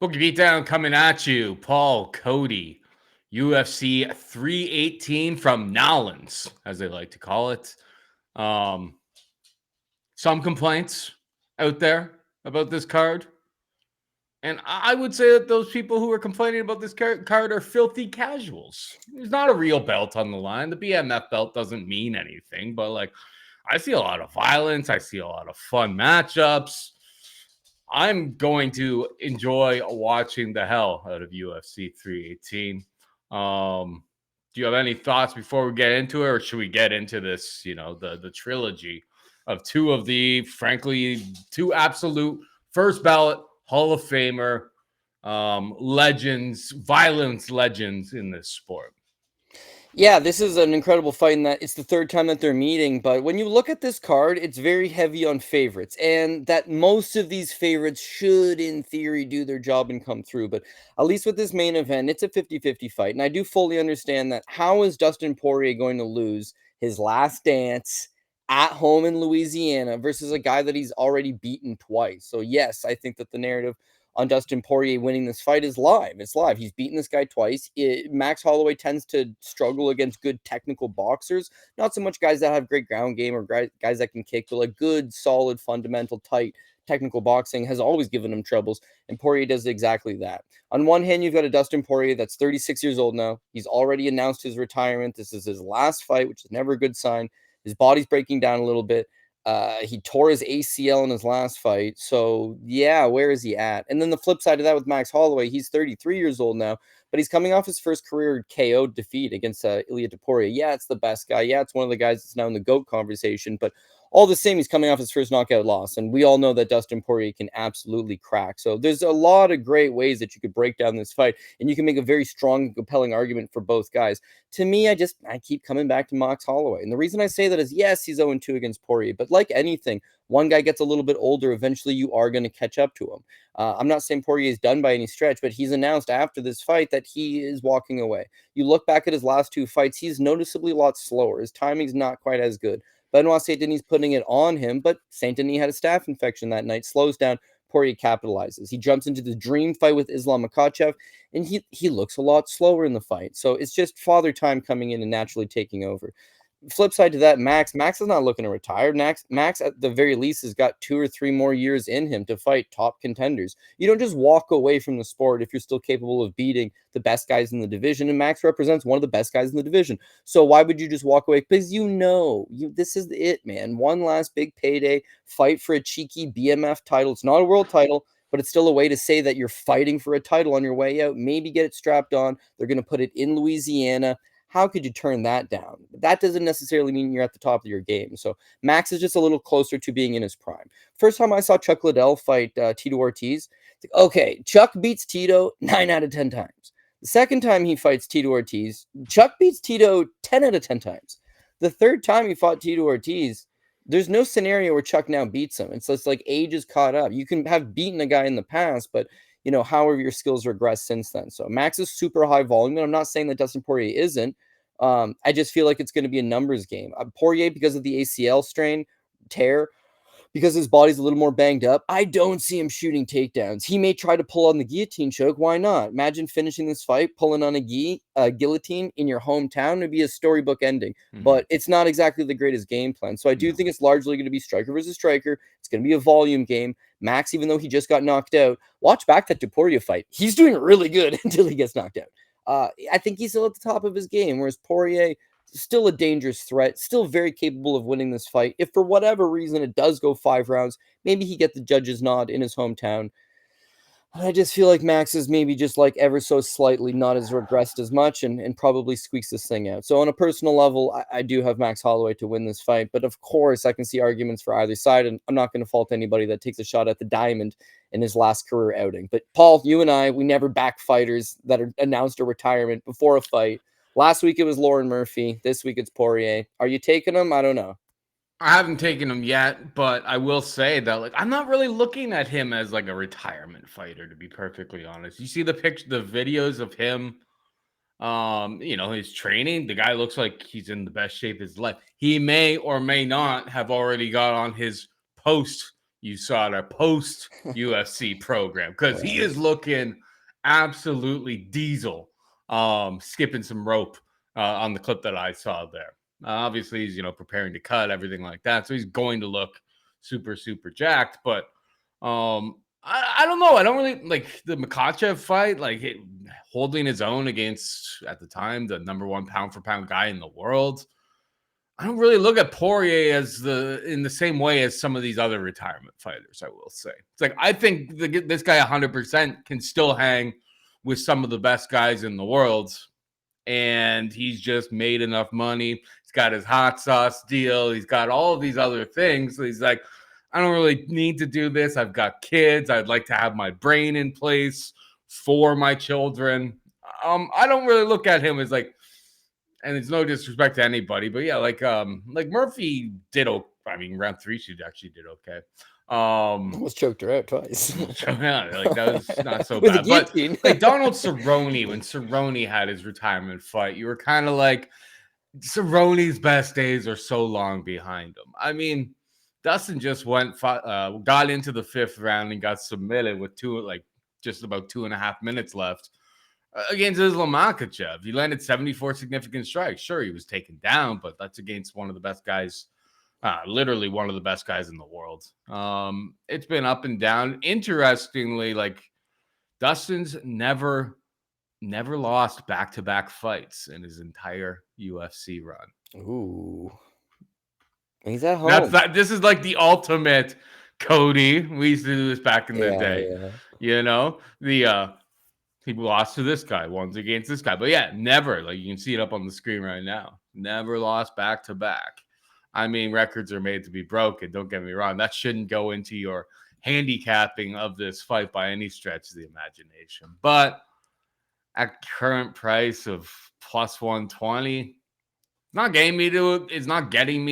Bookie Beatdown coming at you. Paul, Cody, UFC 318 from Nowlands, as they like to call it. Some complaints out there about this card. And I would say that those people who are complaining about this card are filthy casuals. There's not a real belt on the line. The BMF belt doesn't mean anything, but like I see a lot of violence. I see a lot of fun matchups. I'm going to enjoy watching the hell out of UFC 318. Do you have any thoughts before we get into it, or should we get into this, the trilogy of two absolute first ballot Hall of Famer legends, violence legends in this sport? Yeah, this is an incredible fight in that it's the third time that they're meeting, but when you look at this card, it's very heavy on favorites, and that most of these favorites should, in theory, do their job and come through, but at least with this main event, it's a 50-50 fight, and I do fully understand that. How is Dustin Poirier going to lose his last dance at home in Louisiana versus a guy that he's already beaten twice? So yes, I think that the narrative on Dustin Poirier winning this fight is live. It's live. He's beaten this guy twice. Max Holloway tends to struggle against good technical boxers. Not so much guys that have great ground game or guys that can kick, but like good, solid, fundamental, tight technical boxing has always given him troubles, and Poirier does exactly that. On one hand, you've got a Dustin Poirier that's 36 years old now. He's already announced his retirement. This is his last fight, which is never a good sign. His body's breaking down a little bit. He tore his ACL in his last fight. So, yeah, where is he at? And then the flip side of that with Max Holloway, he's 33 years old now, but he's coming off his first career KO defeat against Ilia Topuria. Yeah, it's the best guy. Yeah, it's one of the guys that's now in the GOAT conversation, but all the same, he's coming off his first knockout loss, and we all know that Dustin Poirier can absolutely crack. So there's a lot of great ways that you could break down this fight, and you can make a very strong, compelling argument for both guys. To me, I keep coming back to Max Holloway, and the reason I say that is, yes, he's 0-2 against Poirier, but like anything, one guy gets a little bit older, eventually you are going to catch up to him. I'm not saying Poirier is done by any stretch, but he's announced after this fight that he is walking away. You look back at his last two fights, he's noticeably a lot slower. His timing's not quite as good. Benoit St. Denis putting it on him, but St. Denis had a staph infection that night, slows down. Poirier capitalizes. He jumps into the dream fight with Islam Makhachev, and he looks a lot slower in the fight. So it's just father time coming in and naturally taking over. Flip side to that, Max is not looking to retire. Max at the very least has got 2 or 3 more years in him to fight top contenders. You don't just walk away from the sport if you're still capable of beating the best guys in the division, and Max represents one of the best guys in the division. So why would you just walk away? Because this is it, man. One last big payday, fight for a cheeky BMF title. It's not a world title, but it's still a way to say that you're fighting for a title on your way out. Maybe get it strapped on. They're going to put it in Louisiana. How could you turn that down? That doesn't necessarily mean you're at the top of your game. So Max is just a little closer to being in his prime. First time I saw Chuck Liddell fight Tito Ortiz, it's like, okay, Chuck beats Tito 9 out of 10 times. The second time he fights Tito Ortiz, Chuck beats Tito 10 out of 10 times. The third time he fought Tito Ortiz, there's no scenario where Chuck now beats him. It's like age is caught up. You can have beaten a guy in the past, but how have your skills regressed since then? So Max is super high volume, and I'm not saying that Dustin Poirier isn't. I just feel like it's going to be a numbers game. Poirier, because of the ACL strain, tear, because his body's a little more banged up, I don't see him shooting takedowns. He may try to pull on the guillotine choke. Why not? Imagine finishing this fight, pulling on a guillotine in your hometown. It'd be a storybook ending. Mm-hmm. But it's not exactly the greatest game plan. So I do think it's largely going to be striker versus striker. It's going to be a volume game. Max, even though he just got knocked out, watch back that Topuria fight. He's doing really good until he gets knocked out. I think he's still at the top of his game, whereas Poirier, still a dangerous threat, still very capable of winning this fight. If for whatever reason it does go 5 rounds, maybe he gets the judge's nod in his hometown. I just feel like Max is maybe just like ever so slightly not as regressed as much and probably squeaks this thing out. So on a personal level, I do have Max Holloway to win this fight. But of course, I can see arguments for either side, and I'm not going to fault anybody that takes a shot at the diamond in his last career outing. But Paul, you and we never back fighters that are announced a retirement before a fight. Last week it was Lauren Murphy. This week it's Poirier. Are you taking him? I don't know. I haven't taken him yet, but I will say that I'm not really looking at him as like a retirement fighter, to be perfectly honest. You see the videos of him, his training. The guy looks like he's in the best shape of his life. He may or may not have already got on his post you saw their post UFC program, because he is looking absolutely diesel, skipping some rope on the clip that I saw there. Obviously, he's preparing to cut, everything like that, so he's going to look super, super jacked. But I don't know. I don't really like the Makhachev fight, like holding his own against, at the time, the number one pound for pound guy in the world. I don't really look at Poirier in the same way as some of these other retirement fighters, I will say. It's like, I think this guy 100% can still hang with some of the best guys in the world, and he's just made enough money. He's got his hot sauce deal. He's got all of these other things. So he's like, I don't really need to do this. I've got kids. I'd like to have my brain in place for my children. I don't really look at him as like, and it's no disrespect to anybody, but yeah, like Murphy did. I mean, round 3, she actually did okay. Almost choked her out twice. Yeah, like that was not so bad. But like Donald Cerrone, when Cerrone had his retirement fight, you were kind of like, Cerrone's best days are so long behind him. I mean, Dustin just got into the 5th round and got submitted with just about 2.5 minutes left against Islam Makhachev. He landed 74 significant strikes. Sure, he was taken down, but that's against one of the best guys, literally one of the best guys in the world. It's been up and down. Interestingly, like Dustin's never lost back-to-back fights in his entire UFC run. Ooh. He's at home. This is like the ultimate Cody. We used to do this back in the day. Yeah. He lost to this guy, one's against this guy. But yeah, never. Like, you can see it up on the screen right now. Never lost back-to-back. I mean, records are made to be broken. Don't get me wrong. That shouldn't go into your handicapping of this fight by any stretch of the imagination. But at current price of plus 120, it's not getting me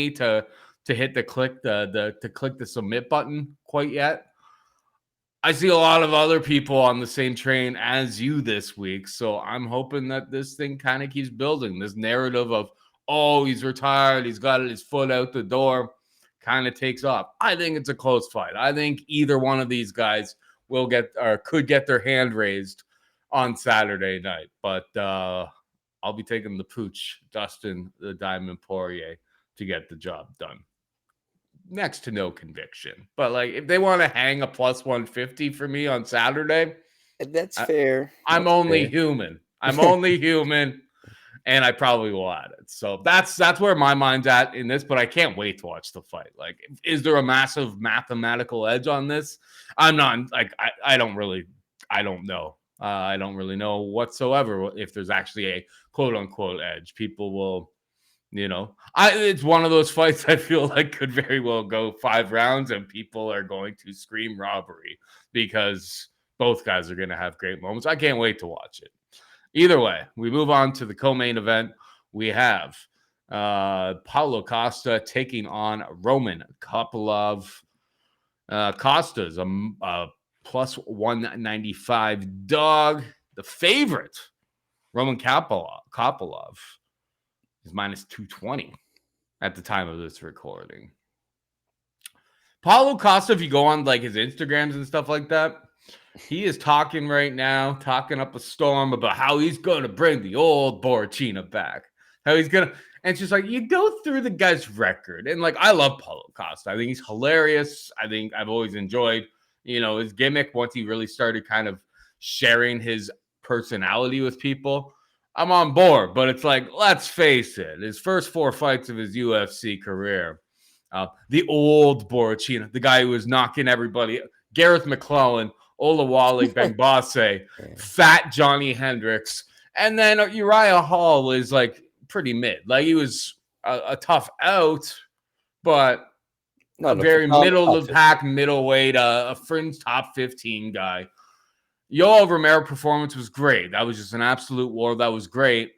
to hit the click the submit button quite yet. I see a lot of other people on the same train as you this week, so I'm hoping that this thing kind of keeps building. This narrative of, oh, he's retired, he's got his foot out the door, kind of takes off. I think it's a close fight. I think either one of these guys could get their hand raised on Saturday night, but I'll be taking the pooch, Dustin the Diamond Poirier, to get the job done. Next to no conviction, but like, if they want to hang a plus 150 for me on Saturday, that's fair. I'm only human. I'm only human, and I probably will add it. So that's where my mind's at in this. But I can't wait to watch the fight. Like, is there a massive mathematical edge on this? I'm not like I don't know. I don't really know whatsoever if there's actually a quote unquote edge. People will. It's one of those fights I feel like could very well go 5 rounds and people are going to scream robbery because both guys are going to have great moments. I can't wait to watch it. Either way, we move on to the co-main event. We have Paulo Costa taking on Roman Kopylov. Costa's a plus 195 dog. The favorite, Roman Kopylov, is minus 220 at the time of this recording. Paulo Costa, if you go on like his Instagrams and stuff like that, he is talking right now, talking up a storm about how he's going to bring the old Borrachina back. How he's going to, and it's just like, you go through the guy's record. And like, I love Paulo Costa. I think he's hilarious. I think I've always enjoyed, his gimmick once he really started kind of sharing his personality with people. I'm on board, but it's like, let's face it, his first 4 fights of his UFC career, the old Borrachina, the guy who was knocking everybody, Gareth McClellan, Olawale Bengbase, fat Johnny Hendricks, and then Uriah Hall is like pretty mid. Like, he was a tough out, but a very middle of the pack, middleweight, a fringe top 15 guy. Yoel Romero performance was great. That was just an absolute war. That was great.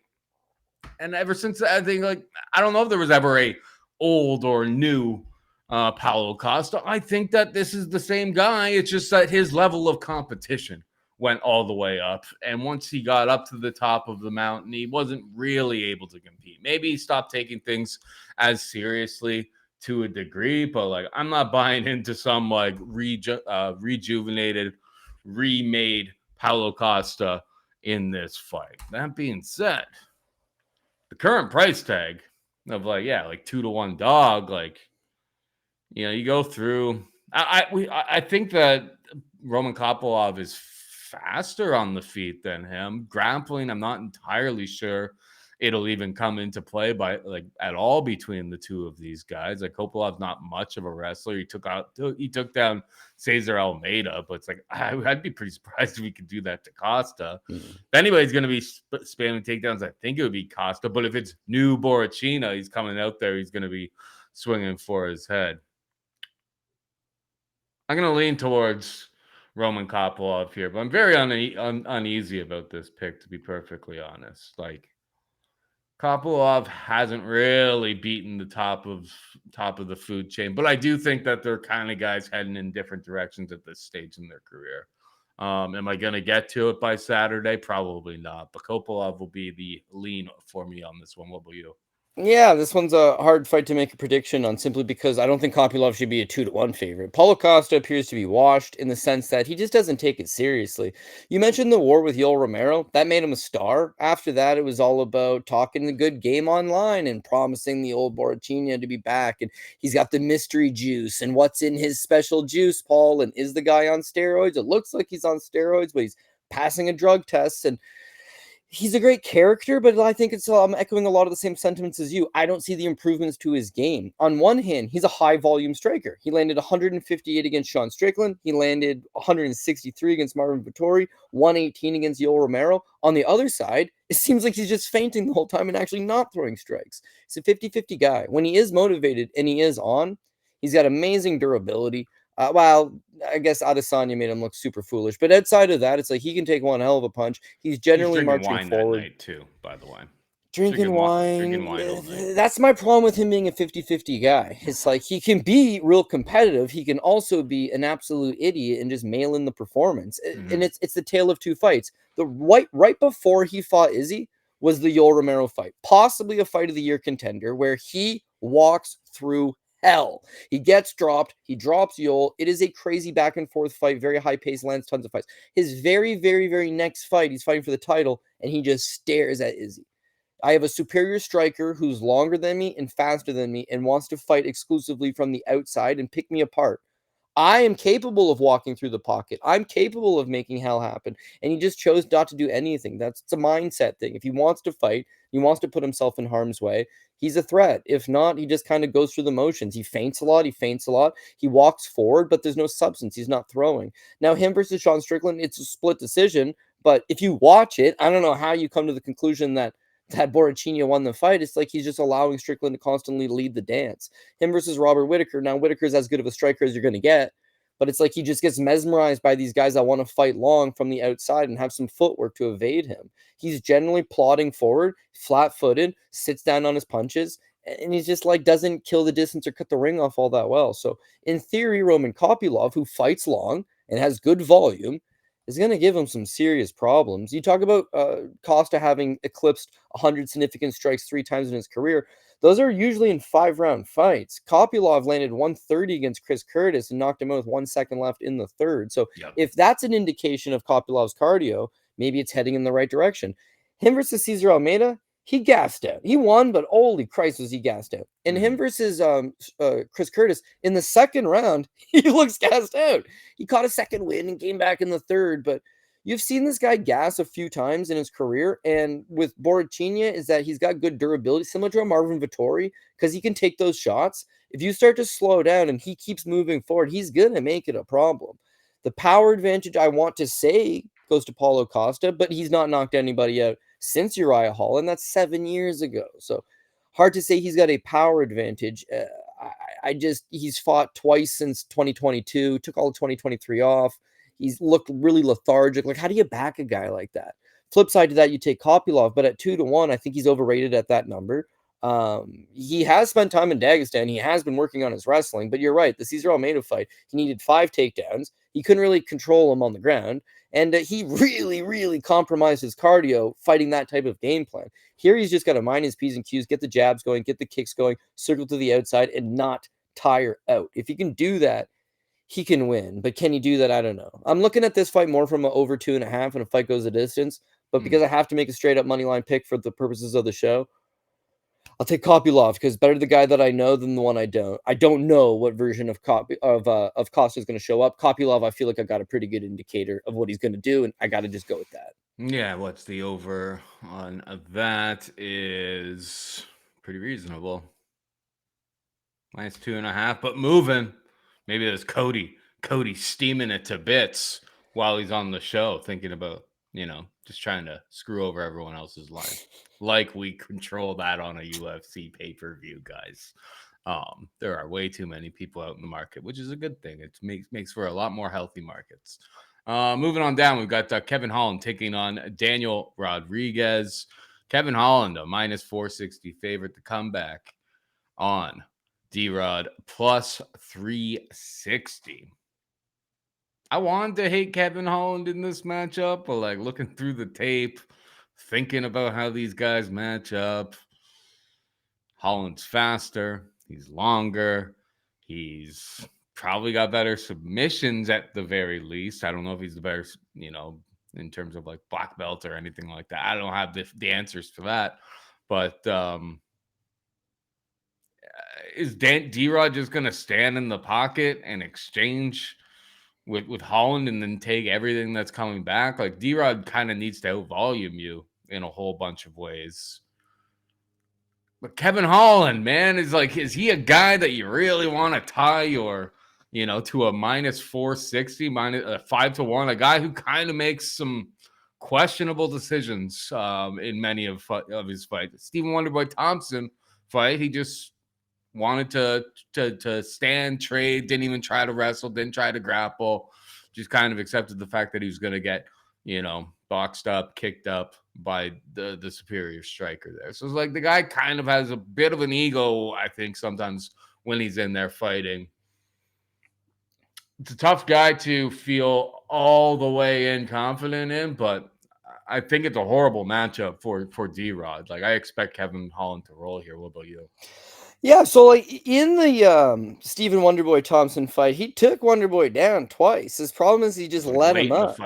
And ever since, I think, like, I don't know if there was ever a old or new Paulo Costa. I think that this is the same guy. It's just that his level of competition went all the way up. And once he got up to the top of the mountain, he wasn't really able to compete. Maybe he stopped taking things as seriously to a degree, but like I'm not buying into some like rejuvenated, remade Paulo Costa in this fight. That being said, the current price tag of like 2-1 dog, like you go through. I think that Roman Kopylov is faster on the feet than him. Grappling, I'm not entirely sure it'll even come into play by like at all between the two of these guys. Like Kopylov's not much of a wrestler. He took down Cesar Almeida, but it's like I'd be pretty surprised if he could do that to Costa. If anybody's going to be spamming takedowns, I think it would be Costa. But if it's new Borrachina, he's coming out there, he's going to be swinging for his head. I'm going to lean towards Roman Kopylov here, but I'm very uneasy about this pick, to be perfectly honest. Like, Kopylov hasn't really beaten the top of the food chain, but I do think that they're kind of guys heading in different directions at this stage in their career. Am I going to get to it by Saturday? Probably not, but Kopylov will be the lean for me on this one. What about you? Yeah, this one's a hard fight to make a prediction on simply because I don't think Kopylov should be a 2-1 favorite. Paulo Costa appears to be washed in the sense that he just doesn't take it seriously. You mentioned the war with Yoel Romero. That made him a star. After that, it was all about talking the good game online and promising the old Borrachina to be back. And he's got the mystery juice. And what's in his special juice, Paul? And is the guy on steroids? It looks like he's on steroids, but he's passing a drug test. And he's a great character, but I think I'm echoing a lot of the same sentiments as you. I don't see the improvements to his game. On one hand, he's a high volume striker. He landed 158 against Sean Strickland. He landed 163 against Marvin Vettori, 118 against Yoel Romero. On the other side, it seems like he's just feinting the whole time and actually not throwing strikes. He's a 50-50 guy. When he is motivated and he is on, he's got amazing durability. I guess Adesanya made him look super foolish, but outside of that, it's like he can take one hell of a punch. He's generally marching forward. That night too, by the way. Drinking wine that's my problem with him being a 50-50 guy. It's like he can be real competitive. He can also be an absolute idiot and just mail in the performance. And it's the tale of two fights. The right before he fought Izzy was the Yoel Romero fight, possibly a fight of the year contender, where he walks through hell. He gets dropped. He drops Yoel. It is a crazy back and forth fight, very high pace, lands tons of fights. His very, very, very next fight, he's fighting for the title, and he just stares at Izzy. I have a superior striker who's longer than me and faster than me and wants to fight exclusively from the outside and pick me apart. I am capable of walking through the pocket. I'm capable of making hell happen. And he just chose not to do anything. It's a mindset thing. If he wants to fight, he wants to put himself in harm's way, he's a threat. If not, he just kind of goes through the motions. He feints a lot. He walks forward, but there's no substance. He's not throwing. Now, him versus Sean Strickland, it's a split decision. But if you watch it, I don't know how you come to the conclusion that Borrachina won the fight. It's like he's just allowing Strickland to constantly lead the dance. Him versus Robert Whittaker. Now, Whittaker's as good of a striker as you're going to get, but it's like he just gets mesmerized by these guys that want to fight long from the outside and have some footwork to evade him. He's generally plodding forward, flat-footed, sits down on his punches, and he's just like doesn't kill the distance or cut the ring off all that well. So in theory, Roman Kopylov, who fights long and has good volume, is going to give him some serious problems. You talk about Costa having eclipsed 100 significant strikes 3 times in his career. Those are usually in 5-round fights. Kopylov landed 130 against Chris Curtis and knocked him out with 1 second left in the third. So if that's an indication of Kopylov's cardio, maybe it's heading in the right direction. Him versus Cesar Almeida, he gassed out. He won, but holy Christ was he gassed out. And him versus Chris Curtis, in the second round, he looks gassed out. He caught a second win and came back in the third. But you've seen this guy gas a few times in his career. And with Borrachina is that he's got good durability, similar to a Marvin Vettori, because he can take those shots. If you start to slow down and he keeps moving forward, he's going to make it a problem. The power advantage, I want to say, goes to Paulo Costa, but he's not knocked anybody out since Uriah Holland. That's 7 years ago. So hard to say he's got a power advantage. He's fought twice since 2022, took all of 2023 off. He's looked really lethargic. Like, how do you back a guy like that? Flip side to that, you take Kopylov, but at 2-1, I think he's overrated at that number. He has spent time in Dagestan. He has been working on his wrestling, but you're right. The Cesar Almeida fight, he needed 5 takedowns. He couldn't really control him on the ground. And he really, really compromised his cardio fighting that type of game plan. Here, he's just got to mind his P's and Q's, get the jabs going, get the kicks going, circle to the outside, and not tire out. If he can do that, he can win. But can he do that? I don't know. I'm looking at this fight more from an over 2.5 and a fight goes a distance. But because I have to make a straight up money line pick for the purposes of the show, I'll take Kopylov because better the guy that I know than the one I don't. I don't know what version of Costa is going to show up. Kopylov, I feel like I got a pretty good indicator of what he's going to do, and I got to just go with that. Yeah, what's the over on that is pretty reasonable. -2.5, but moving. Maybe there's Cody steaming it to bits while he's on the show, thinking about, just trying to screw over everyone else's life. Like we control that on a UFC pay-per-view, guys. There are way too many people out in the market, which is a good thing. It makes for a lot more healthy markets. Moving on down, we've got Kevin Holland taking on Daniel Rodriguez. Kevin Holland, a -460 favorite to come back on D-Rod +360. I wanted to hate Kevin Holland in this matchup, but like looking through the tape, thinking about how these guys match up, Holland's faster, he's longer, he's probably got better submissions at the very least. I don't know if he's the better, in terms of like black belt or anything like that. I don't have the answers for that, but is D-Rod just going to stand in the pocket and exchange with Holland and then take everything that's coming back? Like D-Rod kind of needs to out-volume you in a whole bunch of ways. But Kevin Holland, man, is he a guy that you really want to tie your, to a -460, -5-1, a guy who kind of makes some questionable decisions in many of his fights. Stephen Wonderboy Thompson fight, he just wanted to stand, trade, didn't even try to wrestle, didn't try to grapple, just kind of accepted the fact that he was going to get, boxed up, kicked up by the superior striker there. So it's like the guy kind of has a bit of an ego, I think, sometimes when he's in there fighting. It's a tough guy to feel all the way in confident in, but I think it's a horrible matchup for D-Rod. Like I expect Kevin Holland to roll here. What about you? Yeah, so like in the Stephen Wonderboy Thompson fight, he took Wonderboy down twice. His problem is he just let him up.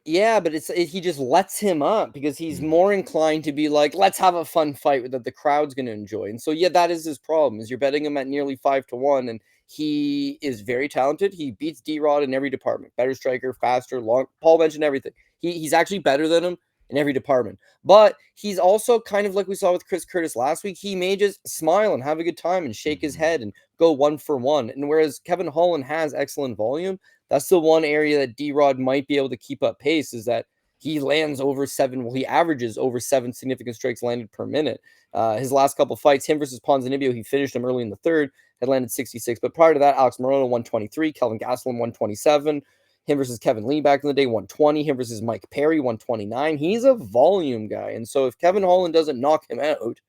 Yeah, but he just lets him up because he's more inclined to be like, let's have a fun fight that the crowd's going to enjoy. And so, yeah, that is his problem, is you're betting him at nearly 5-1, and he is very talented. He beats D-Rod in every department. Better striker, faster, long. Paul mentioned everything. He's actually better than him in every department. But he's also kind of like we saw with Chris Curtis last week. He may just smile and have a good time and shake his head and go 1-for-1. And whereas Kevin Holland has excellent volume, that's the one area that D-Rod might be able to keep up pace, is that he lands over 7. Well, he averages over 7 significant strikes landed per minute. His last couple fights, him versus Ponzinibbio, he finished him early in the third, had landed 66. But prior to that, Alex Morono, 123, Kelvin Gastelum, 127. Him versus Kevin Lee back in the day, 120. Him versus Mike Perry, 129. He's a volume guy. And so if Kevin Holland doesn't knock him out,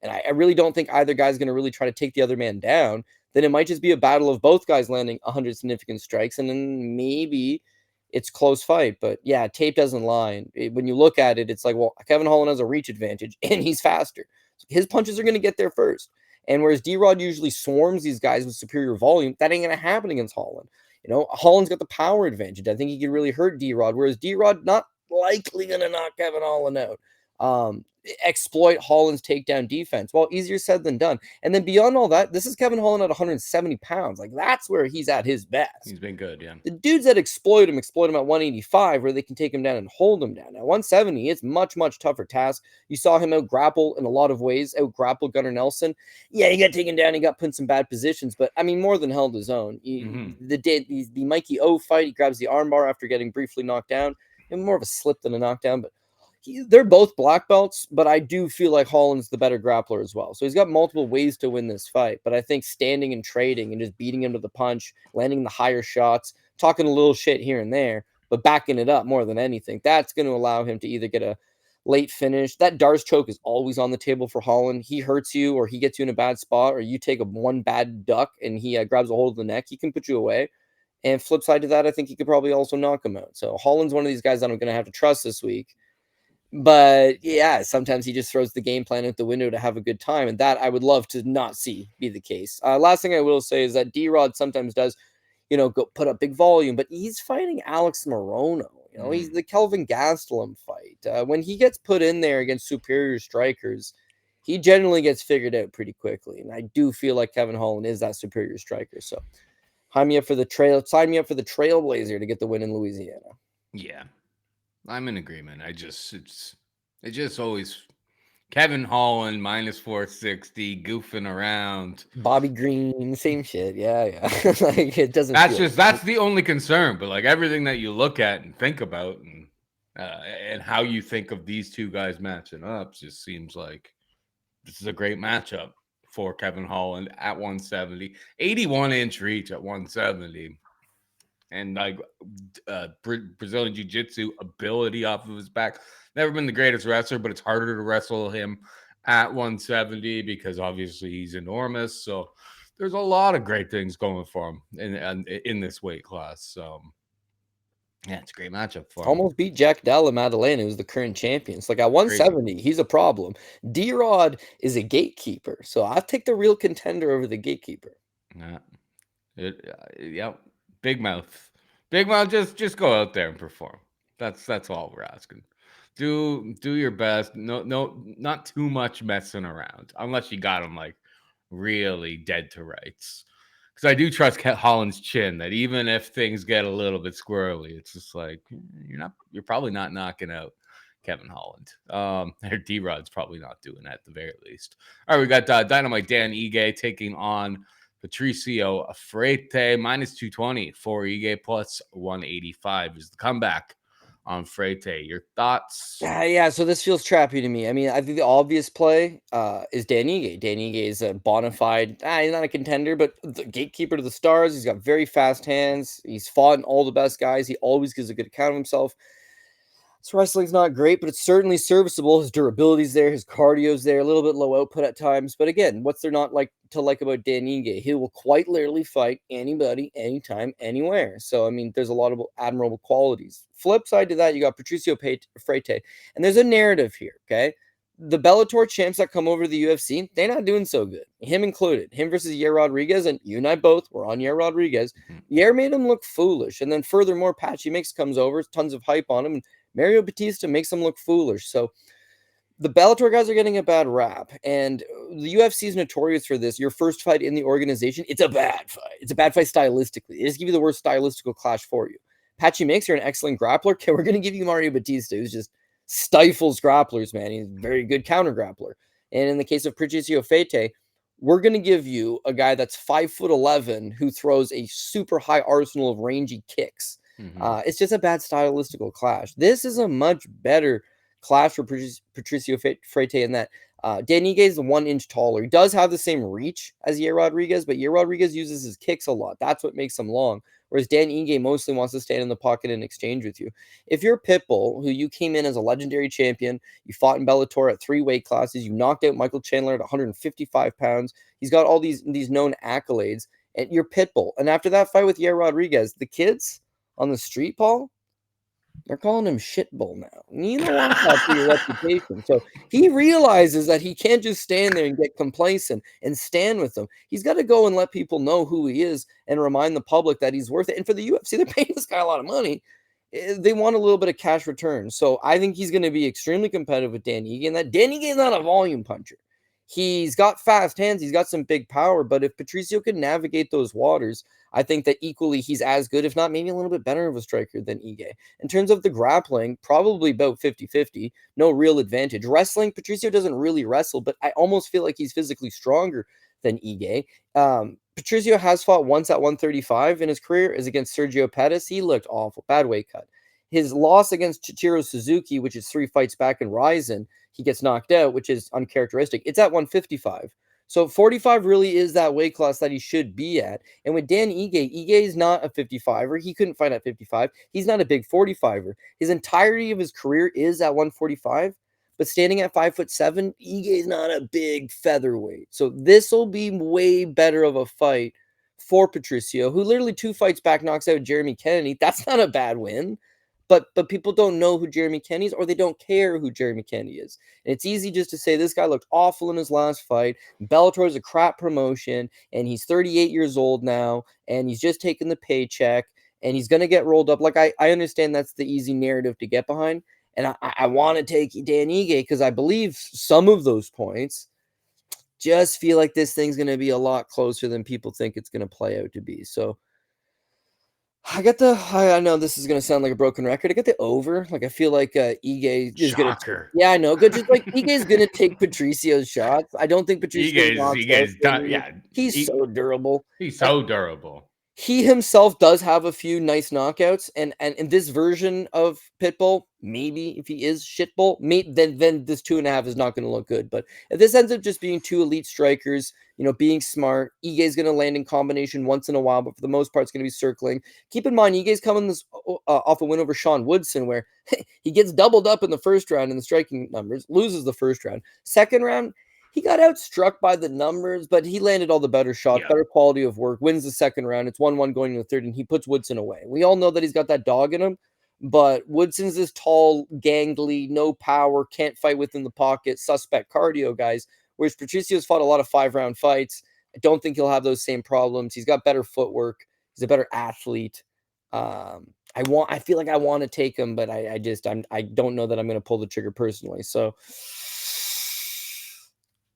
and I really don't think either guy's going to really try to take the other man down, then it might just be a battle of both guys landing 100 significant strikes, and then maybe it's close fight. But yeah, tape doesn't lie. When you look at it, it's like, well, Kevin Holland has a reach advantage, and he's faster. So his punches are going to get there first. And whereas D-Rod usually swarms these guys with superior volume, that ain't going to happen against Holland. Holland's got the power advantage. I think he could really hurt D-Rod, whereas D-Rod not likely going to knock Kevin Holland out. Exploit Holland's takedown defense. Well, easier said than done. And then beyond all that, this is Kevin Holland at 170 pounds. Like, that's where he's at his best. He's been good, yeah. The dudes that exploit him at 185, where they can take him down and hold him down. At 170, it's much, much tougher task. You saw him out-grapple in a lot of ways, out-grapple Gunnar Nelson. Yeah, he got taken down, he got put in some bad positions, but, I mean, more than held his own. The Mikey O fight, he grabs the armbar after getting briefly knocked down. And more of a slip than a knockdown, but they're both black belts, but I do feel like Holland's the better grappler as well. So he's got multiple ways to win this fight. But I think standing and trading and just beating him to the punch, landing the higher shots, talking a little shit here and there, but backing it up more than anything, that's going to allow him to either get a late finish. That Darce choke is always on the table for Holland. He hurts you, or he gets you in a bad spot, or you take one bad duck and he grabs a hold of the neck. He can put you away. And flip side to that, I think he could probably also knock him out. So Holland's one of these guys that I'm going to have to trust this week. But yeah, sometimes he just throws the game plan out the window to have a good time, and that I would love to not see be the case. Last thing I will say is that D-Rod sometimes does, go put up big volume, but he's fighting Alex Morono. He's the Kelvin Gastelum fight. When he gets put in there against superior strikers, he generally gets figured out pretty quickly, and I do feel like Kevin Holland is that superior striker. So, sign me up for the Trailblazer to get the win in Louisiana. Yeah, I'm in agreement. It's just always Kevin Holland minus 460 goofing around. Bobby Green, same shit. Yeah. Like it doesn't. That's the only concern. But like everything that you look at and think about, and how you think of these two guys matching up, just seems like this is a great matchup for Kevin Holland at 170, 81-inch reach at 170. And like Brazilian Jiu-Jitsu ability off of his back. Never been the greatest wrestler, but it's harder to wrestle him at 170 because obviously he's enormous. So there's a lot of great things going for him in this weight class. So yeah, it's a great matchup for him. Almost beat Jack Della Maddalena, who's the current champion. So like at 170, he's a problem. D-Rod is a gatekeeper. So I'll take the real contender over the gatekeeper. Yeah. Big mouth. Just go out there and perform. That's all we're asking. Do your best. No, not too much messing around, unless you got him like really dead to rights. Because I do trust Holland's chin that even if things get a little bit squirrely, it's just like you're probably not knocking out Kevin Holland. D-Rod's probably not doing that at the very least. All right, we got Dynamite Dan Ige taking on Patricio Freire, minus 220 for Ige, plus 185 is the comeback on Freire. Your thoughts? Yeah, so this feels trappy to me. I mean, I think the obvious play is Dan Ige. Dan Ige is a bona fide, he's not a contender, but the gatekeeper to the stars. He's got very fast hands. He's fought in all the best guys. He always gives a good account of himself. His wrestling's not great, but it's certainly serviceable. His durability's there. His cardio's there. A little bit low output at times. But again, what's there not to like about Dan Ige? He will quite literally fight anybody, anytime, anywhere. So, I mean, there's a lot of admirable qualities. Flip side to that, you got Patricio Freire. And there's a narrative here, okay? The Bellator champs that come over to the UFC, they're not doing so good. Him included. Him versus Yair Rodriguez, and you and I both were on Yair Rodriguez. Yair made him look foolish. And then furthermore, Patchy Mix comes over, tons of hype on him, and Mario Batista makes him look foolish. So the Bellator guys are getting a bad rap, and the UFC is notorious for this. Your first fight in the organization, it's a bad fight. It's a bad fight stylistically. They just give you the worst stylistical clash for you. Patchy Mix, you're an excellent grappler. Okay, we're going to give you Mario Batista, who's just stifles grapplers, man. He's a very good counter grappler. And in the case of Patricio Freire, we're going to give you a guy that's 5'11" who throws a super high arsenal of rangy kicks. It's just a bad stylistical clash. This is a much better clash for Patricio Freire in that Dan Ige is 1 inch taller. He does have the same reach as Yair Rodriguez, but Yair Rodriguez uses his kicks a lot. That's what makes him long, whereas Dan Ige mostly wants to stand in the pocket and exchange with you. If you're Pitbull, who you came in as a legendary champion, you fought in Bellator at 3 weight classes, you knocked out Michael Chandler at 155 pounds, he's got all these known accolades, and you're Pitbull. And after that fight with Yair Rodriguez, the kids on the street, Paul, they're calling him Shitbull now. And you don't want that for your reputation. So he realizes that he can't just stand there and get complacent and stand with them. He's got to go and let people know who he is and remind the public that he's worth it. And for the UFC, they're paying this guy a lot of money. They want a little bit of cash return. So I think he's going to be extremely competitive with Dan Ige. And that Dan Ige is not a volume puncher. He's got fast hands. He's got some big power. But if Patricio can navigate those waters, I think that equally he's as good, if not maybe a little bit better of a striker than Ige. In terms of the grappling, probably about 50-50. No real advantage. Wrestling, Patricio doesn't really wrestle, but I almost feel like he's physically stronger than Ige. Patricio has fought once at 135 in his career, is against Sergio Pettis. He looked awful. Bad weight cut. His loss against Chichiro Suzuki, which is 3 fights back in Ryzen, he gets knocked out, which is uncharacteristic. It's at 155. So 45 really is that weight class that he should be at. And with Dan Ige is not a 55er. He couldn't fight at 55. He's not a big 45er. His entirety of his career is at 145. But standing at 5'7", Ige is not a big featherweight. So this will be way better of a fight for Patricio, who literally 2 fights back knocks out Jeremy Kennedy. That's not a bad win. but people don't know who Jeremy Kenny is, or they don't care who Jeremy Kenny is. And it's easy just to say this guy looked awful in his last fight. Bellator is a crap promotion, and he's 38 years old now, and he's just taking the paycheck, and he's gonna get rolled up. Like I understand that's the easy narrative to get behind, and I want to take Dan Ige because I believe some of those points. Just feel like this thing's going to be a lot closer than people think it's going to play out to be. So I know this is going to sound like a broken record. I get the over. Like, I feel like Ige is going to. Yeah, I know. Good. Just like Ige is going to take Patricio's shots. I don't think Patricio Ige's done. Yeah. He's so durable. He's so durable. He himself does have a few nice knockouts, and in this version of Pitbull, maybe if he is shitbull, then this 2.5 is not going to look good. But if this ends up just being two elite strikers, being smart, Ige's going to land in combination once in a while, but for the most part, it's going to be circling. Keep in mind, Ige's coming off a win over Sean Woodson, where he gets doubled up in the first round in the striking numbers, loses the first round. Second round, he got outstruck by the numbers, but he landed all the better shots, better quality of work, wins the second round. It's 1-1 going to the third, and he puts Woodson away. We all know that he's got that dog in him, but Woodson's this tall, gangly, no power, can't fight within the pocket, suspect cardio guys, whereas Patricio's fought a lot of 5-round fights. I don't think he'll have those same problems. He's got better footwork. He's a better athlete. I feel like I want to take him, but I don't know that I'm going to pull the trigger personally. So,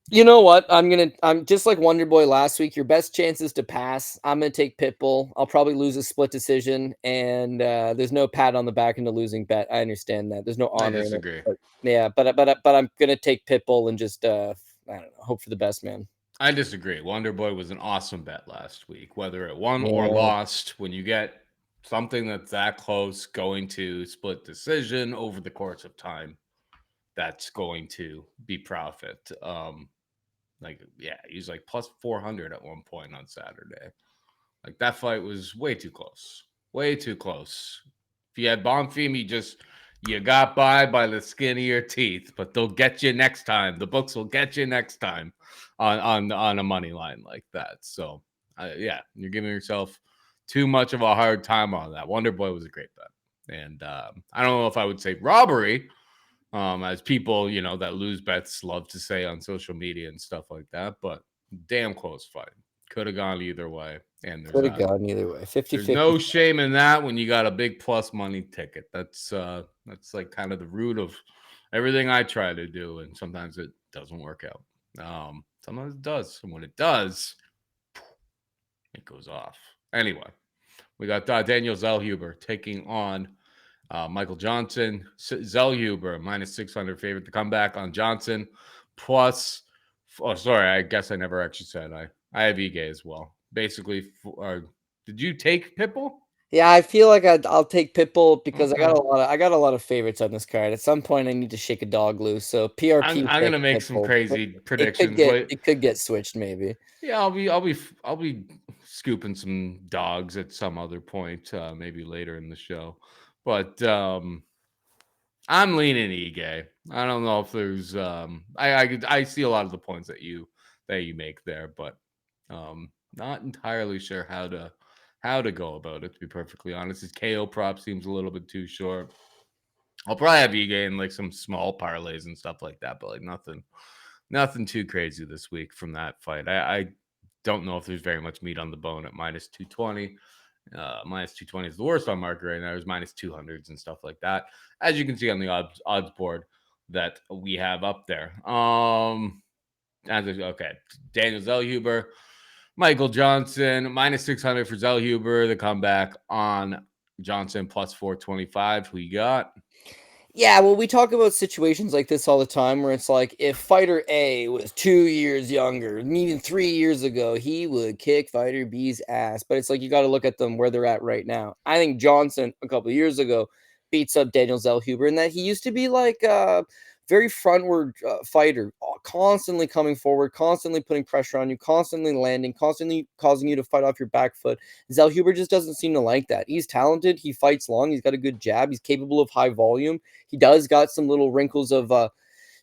you know what? I'm just like Wonder Boy last week. Your best chance is to pass. I'm going to take Pitbull. I'll probably lose a split decision, and there's no pat on the back in the losing bet. I understand that. There's no honor. I disagree. But I'm going to take Pitbull and just, I don't know, hope for the best, man. I disagree. Wonder Boy was an awesome bet last week, whether it won or lost. When you get something that's that close going to split decision over the course of time, that's going to be profit. He's like plus 400 at one point on Saturday. Like, that fight was way too close. Way too close. If you had Bonfim, you got by the skin of your teeth, but they'll get you next time. The books will get you next time on a money line like that. So, you're giving yourself too much of a hard time on that. Wonder Boy was a great bet. And I don't know if I would say robbery, as people, that lose bets love to say on social media and stuff like that, but damn close fight. Could have gone either way. And could have gone either way. 50-50. There's no shame in that when you got a big plus money ticket. That's like kind of the root of everything I try to do, and sometimes it doesn't work out. Sometimes it does, and when it does, it goes off. Anyway, we got Daniel Zellhuber taking on Michael Johnson. Zellhuber minus 600 favorite to come back on Johnson. Plus, I guess I never actually said I have Ige as well. Basically, did you take Pitbull? Yeah, I feel like I'll take Pitbull because I got a lot of favorites on this card. At some point, I need to shake a dog loose. So PRP. I'm gonna make some crazy predictions. It could get switched, maybe. Yeah, I'll be scooping some dogs at some other point, maybe later in the show. But I'm leaning Ige. I don't know if there's I see a lot of the points that you make there, but not entirely sure how to go about it, to be perfectly honest. His KO prop seems a little bit too short. I'll probably have Ige in like some small parlays and stuff like that, but like nothing too crazy this week from that fight. I don't know if there's very much meat on the bone at minus 220. Minus 220 is the worst on market right now. There's minus 200s and stuff like that, as you can see on the odds board that we have up there. Daniel Zellhuber, Michael Johnson, minus 600 for Zellhuber. The comeback on Johnson, plus 425. Who you got? Yeah, well, we talk about situations like this all the time where it's like if fighter A was 2 years younger, and even 3 years ago, he would kick fighter B's ass. But it's like you got to look at them where they're at right now. I think Johnson, a couple of years ago, beats up Daniel Zellhuber, and that he used to be like a very frontward fighter, constantly coming forward, constantly putting pressure on you, constantly landing, constantly causing you to fight off your back foot. Zellhuber just doesn't seem to like that. He's talented. He fights long. He's got a good jab. He's capable of high volume. He does got some little wrinkles of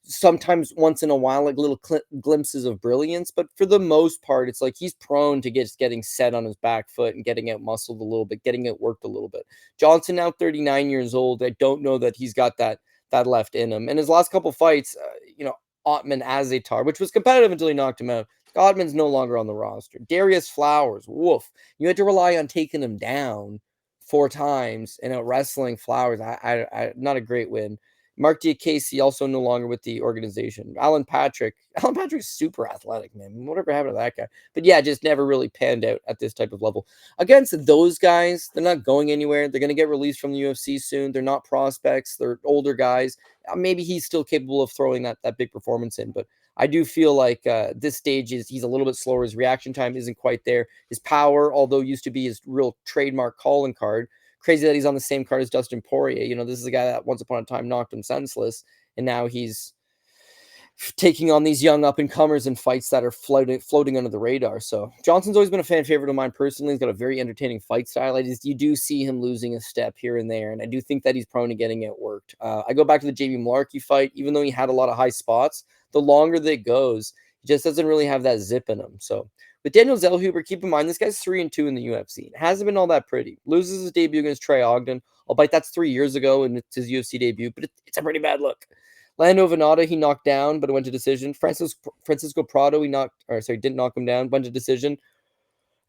sometimes once in a while, like little glimpses of brilliance. But for the most part, it's like he's prone to getting set on his back foot and getting out muscled a little bit, getting it worked a little bit. Johnson now 39 years old. I don't know that he's got that left in him. And his last couple fights, Ottman as a tar, which was competitive until he knocked him out. Ottman's no longer on the roster. Darius Flowers, woof. You had to rely on taking him down 4 times and out wrestling Flowers. Not a great win. Mark Diakese also no longer with the organization. Alan Patrick's super athletic, man. Whatever happened to that guy? But yeah, just never really panned out at this type of level. Against those guys, they're not going anywhere. They're going to get released from the UFC soon. They're not prospects. They're older guys. Maybe he's still capable of throwing that big performance in, but I do feel like this stage he's a little bit slower. His reaction time isn't quite there. His power, although used to be his real trademark calling card, crazy that he's on the same card as Dustin Poirier. This is a guy that once upon a time knocked him senseless, and now he's taking on these young up-and-comers in fights that are floating under the radar. So Johnson's always been a fan favorite of mine personally. He's got a very entertaining fight style. You do see him losing a step here and there, and I do think that he's prone to getting it worked. I go back to the JB Malarkey fight. Even though he had a lot of high spots, the longer that it goes, he just doesn't really have that zip in him. So with Daniel Zellhuber, keep in mind, this guy's 3-2 in the UFC. It hasn't been all that pretty. Loses his debut against Trey Ogden. Albeit that's 3 years ago, and it's his UFC debut, but it's a pretty bad look. Lando Venata, he knocked down, but it went to decision. Francisco Prado, didn't knock him down, went to decision.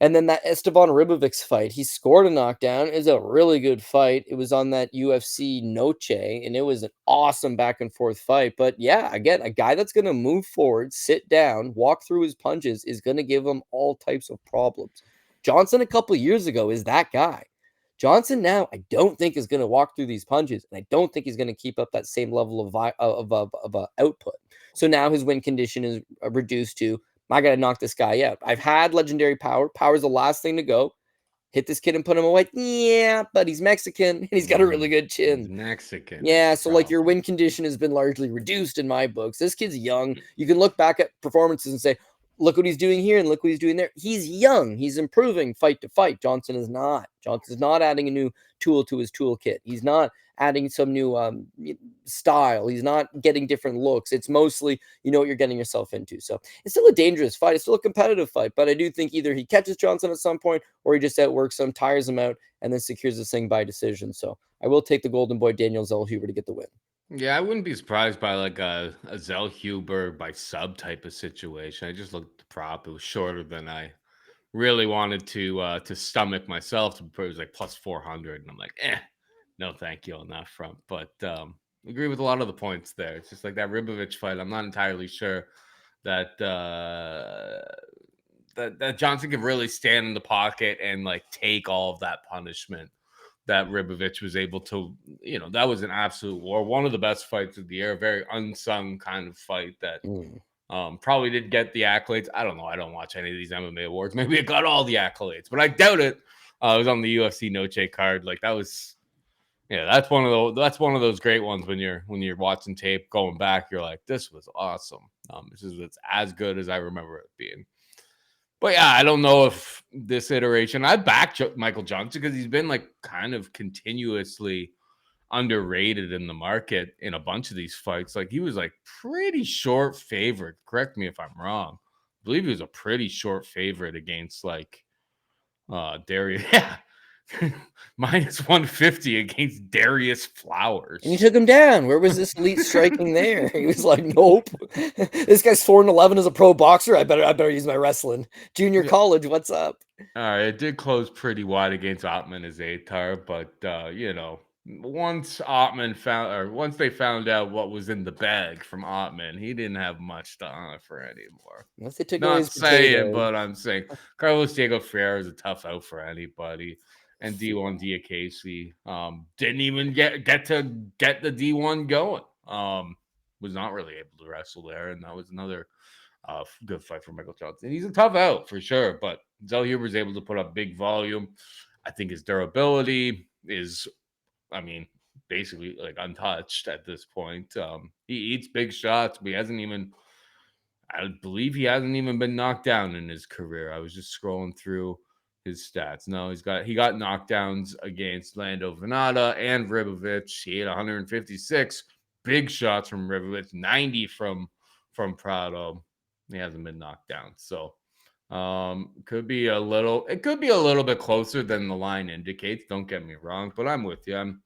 And then that Esteban Ribovics fight, he scored a knockdown. It was a really good fight. It was on that UFC Noche, and it was an awesome back and forth fight. But yeah, again, a guy that's going to move forward, sit down, walk through his punches is going to give him all types of problems. Johnson a couple years ago is that guy. Johnson now, I don't think is going to walk through these punches, and I don't think he's going to keep up that same level of output. So now his win condition is reduced to, I got to knock this guy out. I've had legendary power. Power's the last thing to go. Hit this kid and put him away. Yeah, but he's Mexican, and he's got a really good chin. He's Mexican. Yeah, so like your win condition has been largely reduced in my books. This kid's young. You can look back at performances and say, look what he's doing here and look what he's doing there. He's young. He's improving fight to fight. Johnson is not. Johnson's not adding a new tool to his toolkit. He's not adding some new style. He's not getting different looks. It's mostly, you know what you're getting yourself into. So it's still a dangerous fight. It's still a competitive fight. But I do think either he catches Johnson at some point or he just outworks him, tires him out, and then secures this thing by decision. So I will take the golden boy Daniel Zellhuber to get the win. Yeah, I wouldn't be surprised by like a Zellhuber by sub type of situation. I just looked at the prop; it was shorter than I really wanted to stomach myself. It was like plus 400, and I'm like, no, thank you on that front. But agree with a lot of the points there. It's just like that Ribovic fight. I'm not entirely sure that that Johnson could really stand in the pocket and like take all of that punishment that Ribovic was able to, that was an absolute war. One of the best fights of the year, a very unsung kind of fight that probably did get the accolades. I don't know. I don't watch any of these MMA awards. Maybe it got all the accolades, but I doubt it. It was on the UFC Noche card. Like that was, that's one of those great ones when you're watching tape, going back, you're like, this was awesome. It's as good as I remember it being. But yeah, I don't know if this iteration, I backed Michael Johnson because he's been like kind of continuously underrated in the market in a bunch of these fights. Like he was like pretty short favorite. Correct me if I'm wrong. I believe he was a pretty short favorite against like Darius. Yeah. Minus 150 against Darius Flowers. And you took him down. Where was this elite striking there? He was like, nope. This guy's 4-11 as a pro boxer. I better use my wrestling. Junior college, what's up? All right, it did close pretty wide against Ottman as Atar, but once they found out what was in the bag from Ottman, he didn't have much to offer anymore. Unless they took Not saying, but I'm saying Carlos Diego Ferreira is a tough out for anybody. And D1 Diakese didn't even get to get the D1 going. Was not really able to wrestle there, and that was another good fight for Michael Johnson. He's a tough out for sure, but Zellhuber is able to put up big volume. I think his durability is, basically like untouched at this point. He eats big shots, but I believe he hasn't even been knocked down in his career. I was just scrolling through his stats. No, he got knockdowns against Lando Venata and Ribovic. He had 156 big shots from Rivovich, 90 from Prado. He hasn't been knocked down. So it could be a little bit closer than the line indicates. Don't get me wrong, but I'm with you.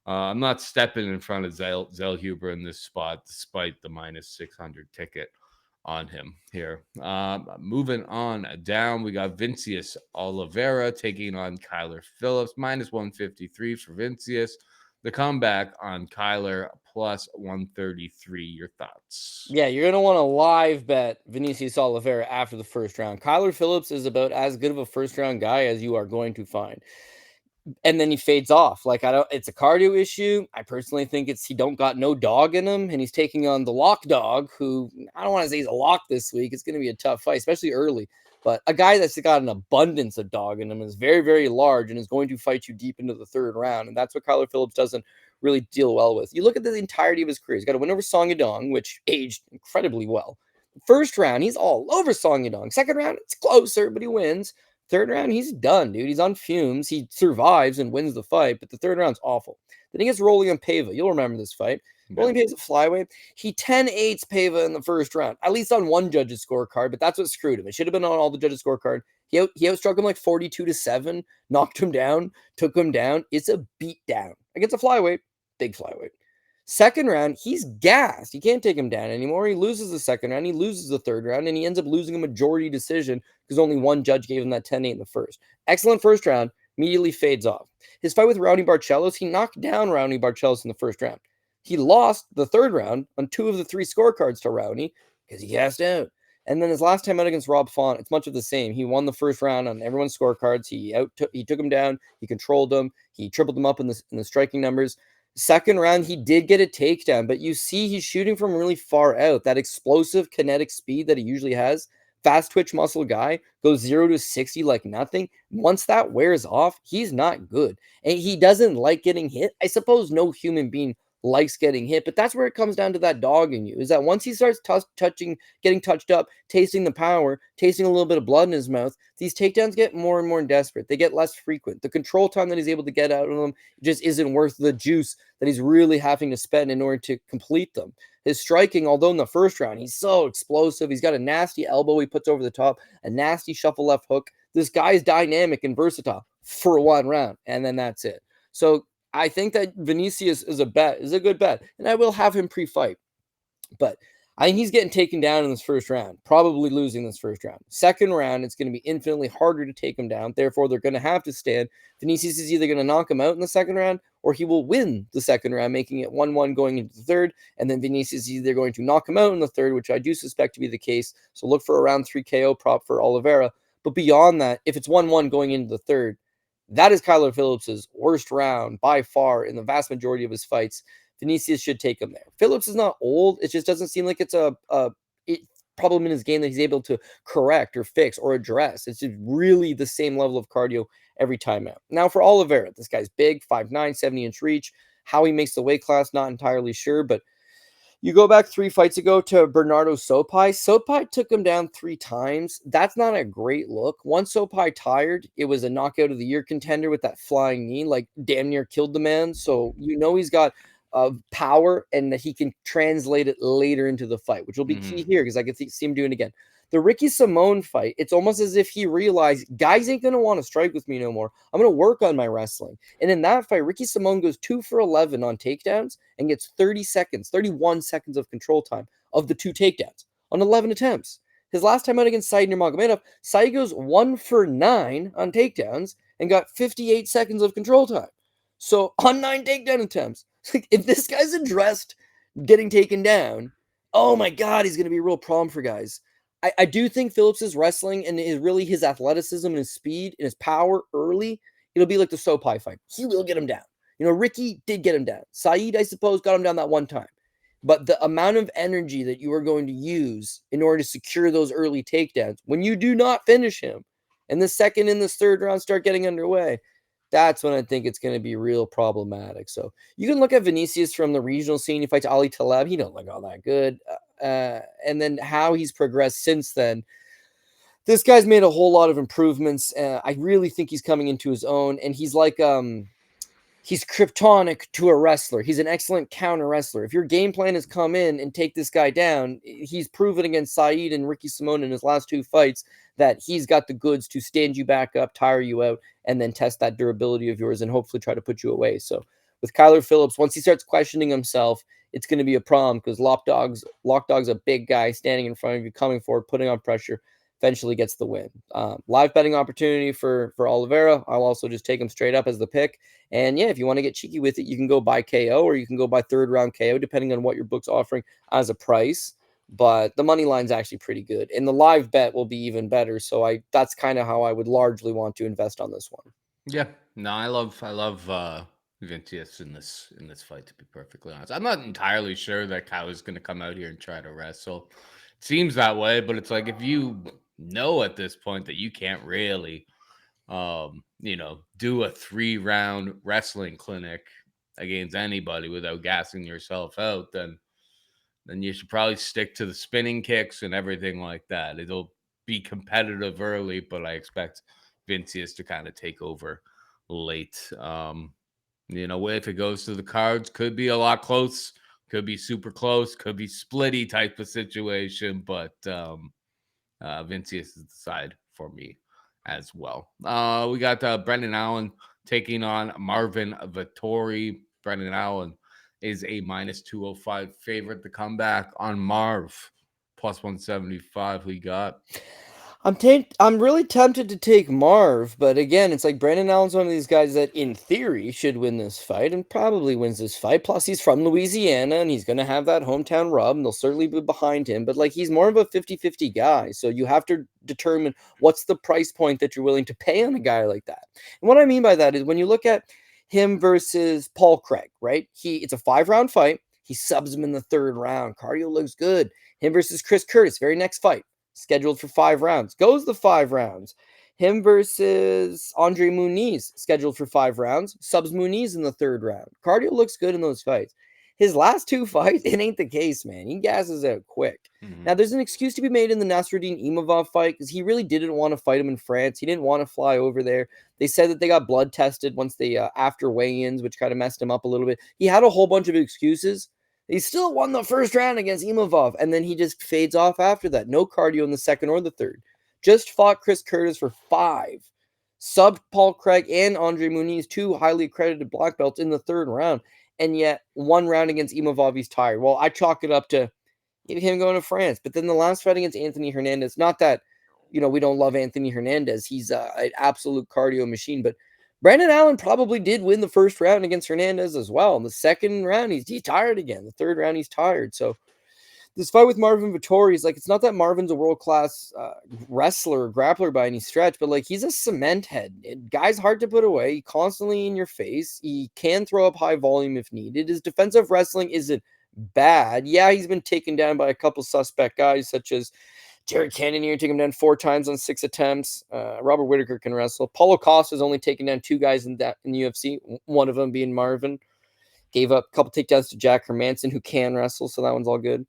I'm not stepping in front of Zellhuber in this spot, despite the minus 600 ticket on him here. Moving on down, we got Vinicius Oliveira taking on Kyler Phillips, minus 153 for Vinicius. The comeback on Kyler plus 133. Your thoughts? Yeah, you're going to want to live bet Vinicius Oliveira after the first round. Kyler Phillips is about as good of a first round guy as you are going to find. And then he fades off. Like, it's a cardio issue. I personally think he don't got no dog in him, and he's taking on the lock dog, who I don't want to say he's a lock this week. It's going to be a tough fight, especially early. But a guy that's got an abundance of dog in him is very, very large and is going to fight you deep into the third round. And that's what Kyler Phillips doesn't really deal well with. You look at the entirety of his career. He's got a win over Song Yadong, which aged incredibly well. First round, he's all over Song Yadong. Second round, it's closer, but he wins. Third round, he's done, dude. He's on fumes. He survives and wins the fight, but the third round's awful. Then he gets Rolian Pava. You'll remember this fight. Yeah. Rolian Pava's a flyweight. He 10-8s Pava in the first round, at least on one judge's scorecard, but that's what screwed him. It should have been on all the judges' scorecard. He outstruck him like 42-7, knocked him down, took him down. It's a beat down against a flyweight, big flyweight. Second round, he's gassed. You can't take him down anymore. He loses the second round. He loses the third round, and he ends up losing a majority decision because only one judge gave him that 10-8 in the first. Excellent first round, immediately fades off. His fight with Rowdy Barcelos, he knocked down Rowdy Barcelos in the first round. He lost the third round on 2 of the 3 scorecards to Rowdy because he gassed out. And then his last time out against Rob Font, it's much of the same. He won the first round on everyone's scorecards. He took him down. He controlled him. He tripled him up in the striking numbers. Second round, he did get a takedown, but you see he's shooting from really far out. That explosive kinetic speed that he usually has, fast twitch muscle guy, goes 0 to 60 like nothing. Once that wears off, he's not good. And he doesn't like getting hit. I suppose no human being likes getting hit, but that's where it comes down to that dog in you, is that once he starts getting touched up, tasting the power, tasting a little bit of blood in his mouth, these takedowns get more and more desperate. They get less frequent. The control time that he's able to get out of them just isn't worth the juice that he's really having to spend in order to complete them. His striking, although in the first round, he's so explosive. He's got a nasty elbow he puts over the top, a nasty shuffle left hook. This guy's dynamic and versatile for one round, and then that's it. So I think that Vinicius is a good bet, and I will have him pre-fight. But I think he's getting taken down in this first round, probably losing this first round. Second round, it's going to be infinitely harder to take him down. Therefore, they're going to have to stand. Vinicius is either going to knock him out in the second round, or he will win the second round, making it 1-1 going into the third. And then Vinicius is either going to knock him out in the third, which I do suspect to be the case. So look for a round 3 KO prop for Oliveira. But beyond that, if it's 1-1 going into the third, that is Kyler Phillips' worst round by far in the vast majority of his fights. Vinicius should take him there. Phillips is not old. It just doesn't seem like it's a problem in his game that he's able to correct or fix or address. It's just really the same level of cardio every time out. Now for Oliveira, this guy's big, 5'9", 70-inch reach. How he makes the weight class, not entirely sure, but you go back 3 fights ago to Bernardo Sopai. Sopai took him down 3 times. That's not a great look. Once Sopai tired, it was a knockout of the year contender with that flying knee, like damn near killed the man. So you know he's got power and that he can translate it later into the fight, which will be key here because I can see him doing it again. The Ricky Simone fight, it's almost as if he realized guys ain't going to want to strike with me no more. I'm going to work on my wrestling. And in that fight, Ricky Simone goes 2 for 11 on takedowns and gets 31 seconds of control time of the 2 takedowns on 11 attempts. His last time out against Said Nurmagomedov, Said goes 1 for 9 on takedowns and got 58 seconds of control time. So on 9 takedown attempts, if this guy's addressed getting taken down, oh my God, he's going to be a real problem for guys. I do think Phillips' wrestling and his athleticism and his speed and his power early, it'll be like the Sopai fight. He will get him down. You know, Ricky did get him down. Said, I suppose, got him down that one time. But the amount of energy that you are going to use in order to secure those early takedowns, when you do not finish him, and the second and this third round start getting underway, that's when I think it's going to be real problematic. So you can look at Vinicius from the regional scene. He fights Ali Taleb. He don't look all that good. And then how he's progressed since then. This guy's made a whole lot of improvements. I really think he's coming into his own. And he's like He's kryptonic to a wrestler. He's an excellent counter wrestler. If your game plan is come in and take this guy down, he's proven against Saeed and Ricky Simone in his last 2 fights that he's got the goods to stand you back up, tire you out, and then test that durability of yours and hopefully try to put you away. So with Kyler Phillips, once he starts questioning himself, it's going to be a problem because Lock Dog's a big guy standing in front of you, coming forward, putting on pressure, eventually gets the win. Live betting opportunity for Oliveira. I'll also just take him straight up as the pick. And yeah, if you want to get cheeky with it, you can go buy KO or you can go buy 3rd round KO, depending on what your book's offering as a price. But the money line's actually pretty good, and the live bet will be even better. So that's kind of how I would largely want to invest on this one. Yeah, no, I love Vinicius in this fight. To be perfectly honest, I'm not entirely sure that Kyle is going to come out here and try to wrestle. It seems that way, but it's like if you know at this point that you can't really, do a 3-round wrestling clinic against anybody without gassing yourself out, then you should probably stick to the spinning kicks and everything like that. It'll be competitive early, but I expect Vinicius to kind of take over late. If it goes to the cards, could be a lot close, could be super close, could be splitty type of situation, but Vinicius is the side for me as well. We got Brendan Allen taking on Marvin Vettori. Brendan Allen is a minus 205 favorite. The comeback on Marv plus 175. We got. I'm really tempted to take Marv, but again, it's like Brandon Allen's one of these guys that, in theory, should win this fight and probably wins this fight. Plus, he's from Louisiana and he's going to have that hometown rub, and they'll certainly be behind him. But like, he's more of a 50-50 guy, so you have to determine what's the price point that you're willing to pay on a guy like that. And what I mean by that is when you look at him versus Paul Craig, right? It's a 5-round fight. He subs him in the 3rd round. Cardio looks good. Him versus Chris Curtis, very next fight, scheduled for 5 rounds. Goes the 5 rounds. Him versus Andre Muniz, scheduled for 5 rounds. Subs Muniz in the 3rd round. Cardio looks good in those fights. His last 2 fights, it ain't the case, man. He gasses out quick. Mm-hmm. Now, there's an excuse to be made in the Nasruddin Imavov fight because he really didn't want to fight him in France. He didn't want to fly over there. They said that they got blood tested once they after weigh-ins, which kind of messed him up a little bit. He had a whole bunch of excuses. He still won the 1st round against Imavov, and then he just fades off after that. No cardio in the 2nd or the 3rd. Just fought Chris Curtis for 5. Subbed Paul Craig and Andre Muniz, 2 highly accredited black belts, in the 3rd round. And yet, 1 round against Imavov, he's tired. Well, I chalk it up to him going to France. But then the last fight against Anthony Hernandez, not that, we don't love Anthony Hernandez. He's an absolute cardio machine, but Brandon Allen probably did win the 1st round against Hernandez as well. In the 2nd round, he's tired again. The 3rd round, he's tired. So this fight with Marvin Vettori is like, it's not that Marvin's a world-class wrestler or grappler by any stretch, but like, he's a cement head. Guy's hard to put away. He constantly in your face. He can throw up high volume if needed. His defensive wrestling isn't bad. Yeah, he's been taken down by a couple suspect guys, such as Jared Cannonier, taking him down 4 times on 6 attempts. Robert Whittaker can wrestle. Paulo Costa has only taken down 2 guys in the UFC, one of them being Marvin. Gave up a couple takedowns to Jack Hermanson, who can wrestle, so that one's all good.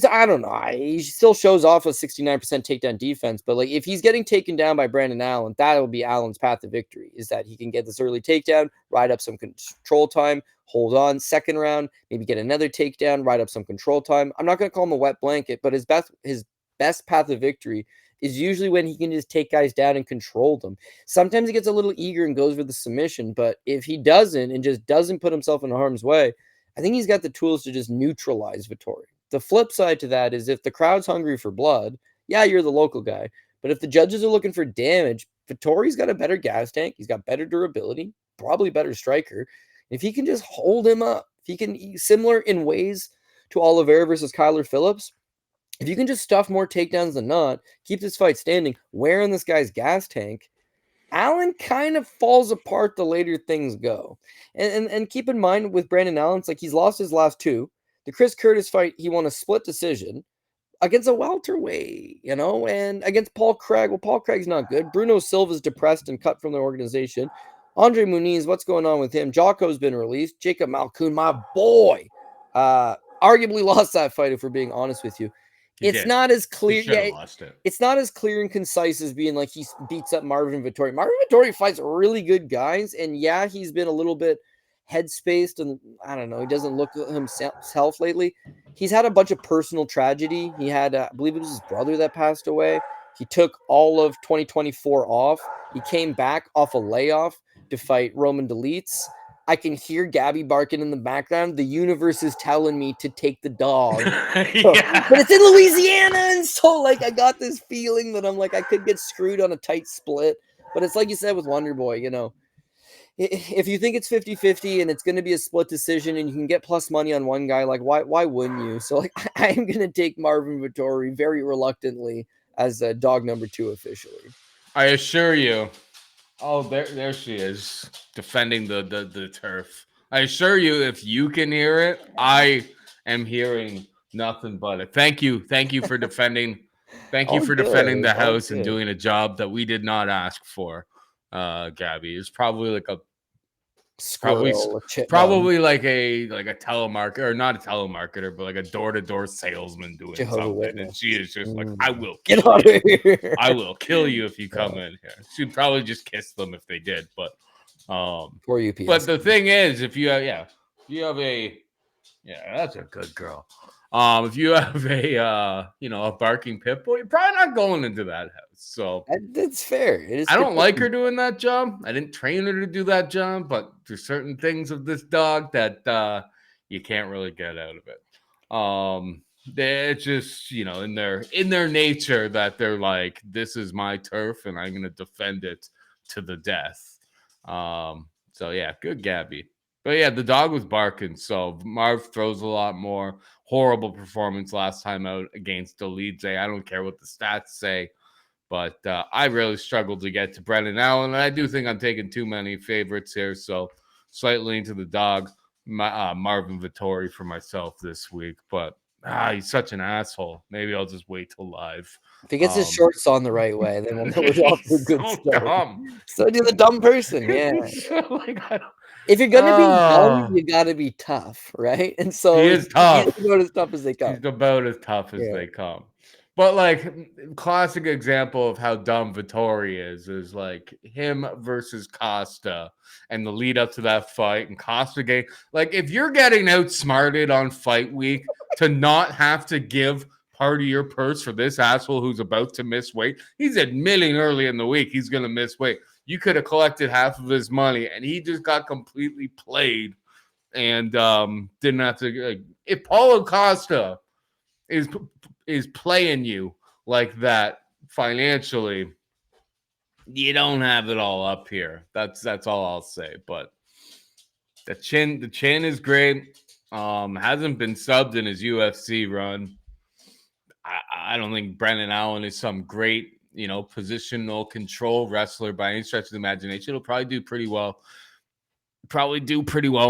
I don't know. He still shows off a 69% takedown defense, but like, if he's getting taken down by Brandon Allen, that will be Allen's path to victory, is that he can get this early takedown, ride up some control time, hold on, 2nd round, maybe get another takedown, ride up some control time. I'm not going to call him a wet blanket, but his best path of victory is usually when he can just take guys down and control them. Sometimes he gets a little eager and goes for the submission, but if he doesn't and just doesn't put himself in harm's way, I think he's got the tools to just neutralize Vettori. The flip side to that is if the crowd's hungry for blood, yeah, you're the local guy. But if the judges are looking for damage, Vettori's got a better gas tank. He's got better durability, probably better striker. If he can just hold him up, if he can, similar in ways to Oliveira versus Kyler Phillips, if you can just stuff more takedowns than not, keep this fight standing, wear in this guy's gas tank, Allen kind of falls apart the later things go. And keep in mind with Brandon Allen, it's like he's lost his last 2. The Chris Curtis fight, he won a split decision against a welterweight, and against Paul Craig. Well, Paul Craig's not good. Bruno Silva's depressed and cut from the organization. Andre Muniz, what's going on with him? Jocko's been released. Jacob Malkoun, my boy, arguably lost that fight, if we're being honest with you. It's not as clear. It's not as clear and concise as being like he beats up Marvin Vettori. Marvin Vettori fights really good guys, and yeah, he's been a little bit headspace, and I don't know, he doesn't look himself lately. He's had a bunch of personal tragedy. He had, I believe it was his brother that passed away. He took all of 2024 off. He came back off a layoff to fight Roman Delites. I can hear Gabby barking in the background. The universe is telling me to take the dog. Yeah. But it's in Louisiana, and so like I got this feeling that I'm like I could get screwed on a tight split. But it's like you said with Wonder Boy, you know, if you think it's 50-50 and it's going to be a split decision and you can get plus money on one guy, like why wouldn't you? So like I am going to take Marvin Vettori very reluctantly as dog number 2 officially. I assure you. Oh, there she is, defending the turf. I assure you, if you can hear it, I am hearing nothing but it. Thank you for defending. Thank you for defending the house and doing a job that we did not ask for, Gabby. It's probably like a Squirrel, probably like a telemarketer, or not a telemarketer, but like a door-to-door salesman doing something. Witness. And she is just like, I will get out of here. I will kill you if you come in here. She'd probably just kiss them if they did, but for UPS. But the thing is, if you have that's a good girl. If you have a barking pit bull, you're probably not going into that house. So that's fair. It is. I don't like her doing that job. I didn't train her to do that job, but there's certain things of this dog that you can't really get out of it. They're just, in their nature that they're like, this is my turf and I'm gonna defend it to the death. So yeah, good Gabby. But yeah, the dog was barking, so Marv throws a lot more. Horrible performance last time out against Delites. I don't care what the stats say, but I really struggled to get to Brendan Allen, and I do think I'm taking too many favorites here, so slightly into the dog, Marvin Vettori for myself this week. But he's such an asshole. Maybe I'll just wait till live. If he gets his shorts on the right way, then we'll know we're off to a good start. Dumb. So do the dumb person, yeah. If you're gonna be dumb, you gotta be tough, right? And so he is tough. He's about as tough as they come. He's about as tough as they come. But like, classic example of how dumb Vettori is like him versus Costa and the lead up to that fight, and Costa game. Like, if you're getting outsmarted on fight week to not have to give part of your purse for this asshole who's about to miss weight, he's admitting early in the week he's gonna miss weight. You could have collected half of his money, and he just got completely played and didn't have to. If Paulo Costa is playing you like that financially, you don't have it all up here. That's all I'll say. But the chin is great. Hasn't been subbed in his UFC run. I don't think Brendan Allen is some great, positional control wrestler by any stretch of the imagination. He'll probably do pretty well.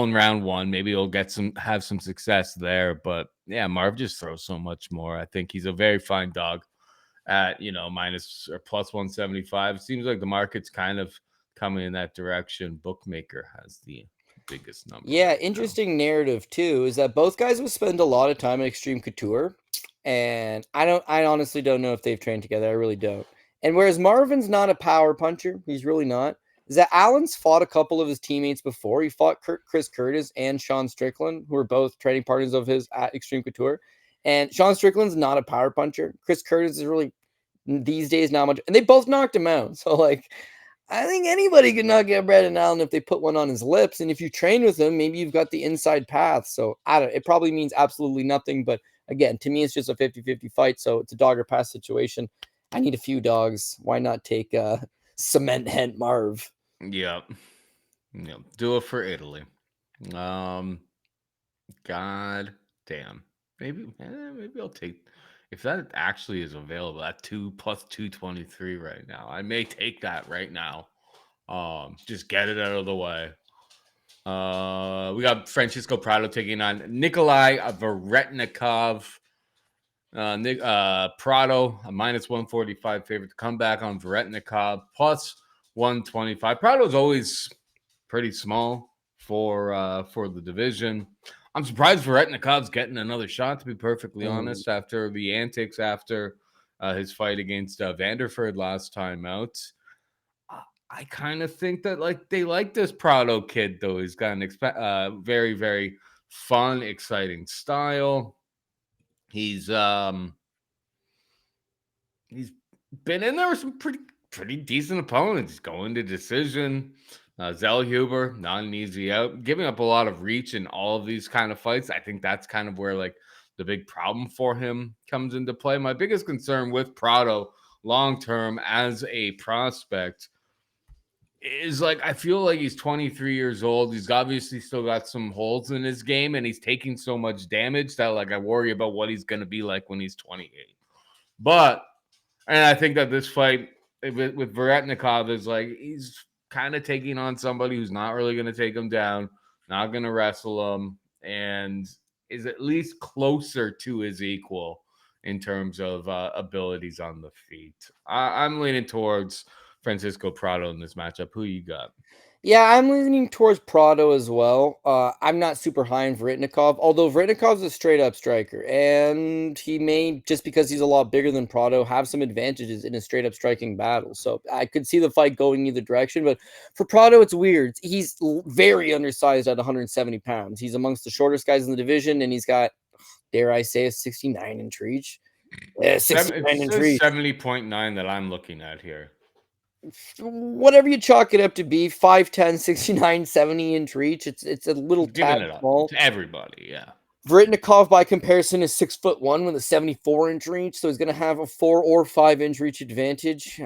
In round one. Maybe he'll have some success there. But yeah, Marv just throws so much more. I think he's a very fine dog at minus or plus 175. It seems like the market's kind of coming in that direction. Bookmaker has the biggest number. Yeah, interesting narrative too is that both guys will spend a lot of time at Extreme Couture, and I honestly don't know if they've trained together. I really don't. And whereas Marvin's not a power puncher, he's really not. Is that Allen's fought a couple of his teammates before. He fought Chris Curtis and Sean Strickland, who are both training partners of his at Extreme Couture. And Sean Strickland's not a power puncher. Chris Curtis is really, these days, not much. And they both knocked him out. So, like, I think anybody could knock out Brendan Allen if they put one on his lips. And if you train with him, maybe you've got the inside path. So, it probably means absolutely nothing. But, again, to me, it's just a 50-50 fight. So, it's a dog or pass situation. I need a few dogs. Why not take Cement Hent Marv? Yep. Do it for Italy. God damn. Maybe I'll take, if that actually is available at 2 plus 223 right now. I may take that right now. Just get it out of the way. We got Francisco Prado taking on Nikolay Veretennikov. Prado, a minus 145 favorite to come back on Veretennikov, plus 125. Prado's always pretty small for the division. I'm surprised Veretennikov's getting another shot, to be perfectly honest, after the antics after his fight against Vanderford last time out. I kind of think that like they like this Prado kid though. He's got an very very fun, exciting style. He's he's been in there with some pretty decent opponents. He's going to decision. Zellhuber, not an easy out, giving up a lot of reach in all of these kind of fights. I think that's kind of where like the big problem for him comes into play. My biggest concern with Prado long term as a prospect is like I feel like he's 23 years old. He's obviously still got some holes in his game, and he's taking so much damage that like I worry about what he's going to be like when he's 28. But and I think that this fight with Veretennikov is like he's kind of taking on somebody who's not really going to take him down, not going to wrestle him, and is at least closer to his equal in terms of abilities on the feet. I'm leaning towards Francisco Prado in this matchup. Who you got? Yeah, I'm leaning towards Prado as well. I'm not super high on Veretennikov, although Veretennikov's a straight up striker, and he may, just because he's a lot bigger than Prado, have some advantages in a straight up striking battle. So I could see the fight going either direction, but for Prado, it's weird. He's very undersized at 170 pounds. He's amongst the shortest guys in the division, and he's got, dare I say, a 69-inch reach. Yeah, 69-inch reach. 70.9 that I'm looking at here. Whatever you chalk it up to be, 5'10", 69, 70-inch reach. It's a little Giving tad it up small. to everybody, yeah. Veretennikov, by comparison, is 6'1" with a 74-inch reach, so he's going to have a 4 or 5-inch reach advantage.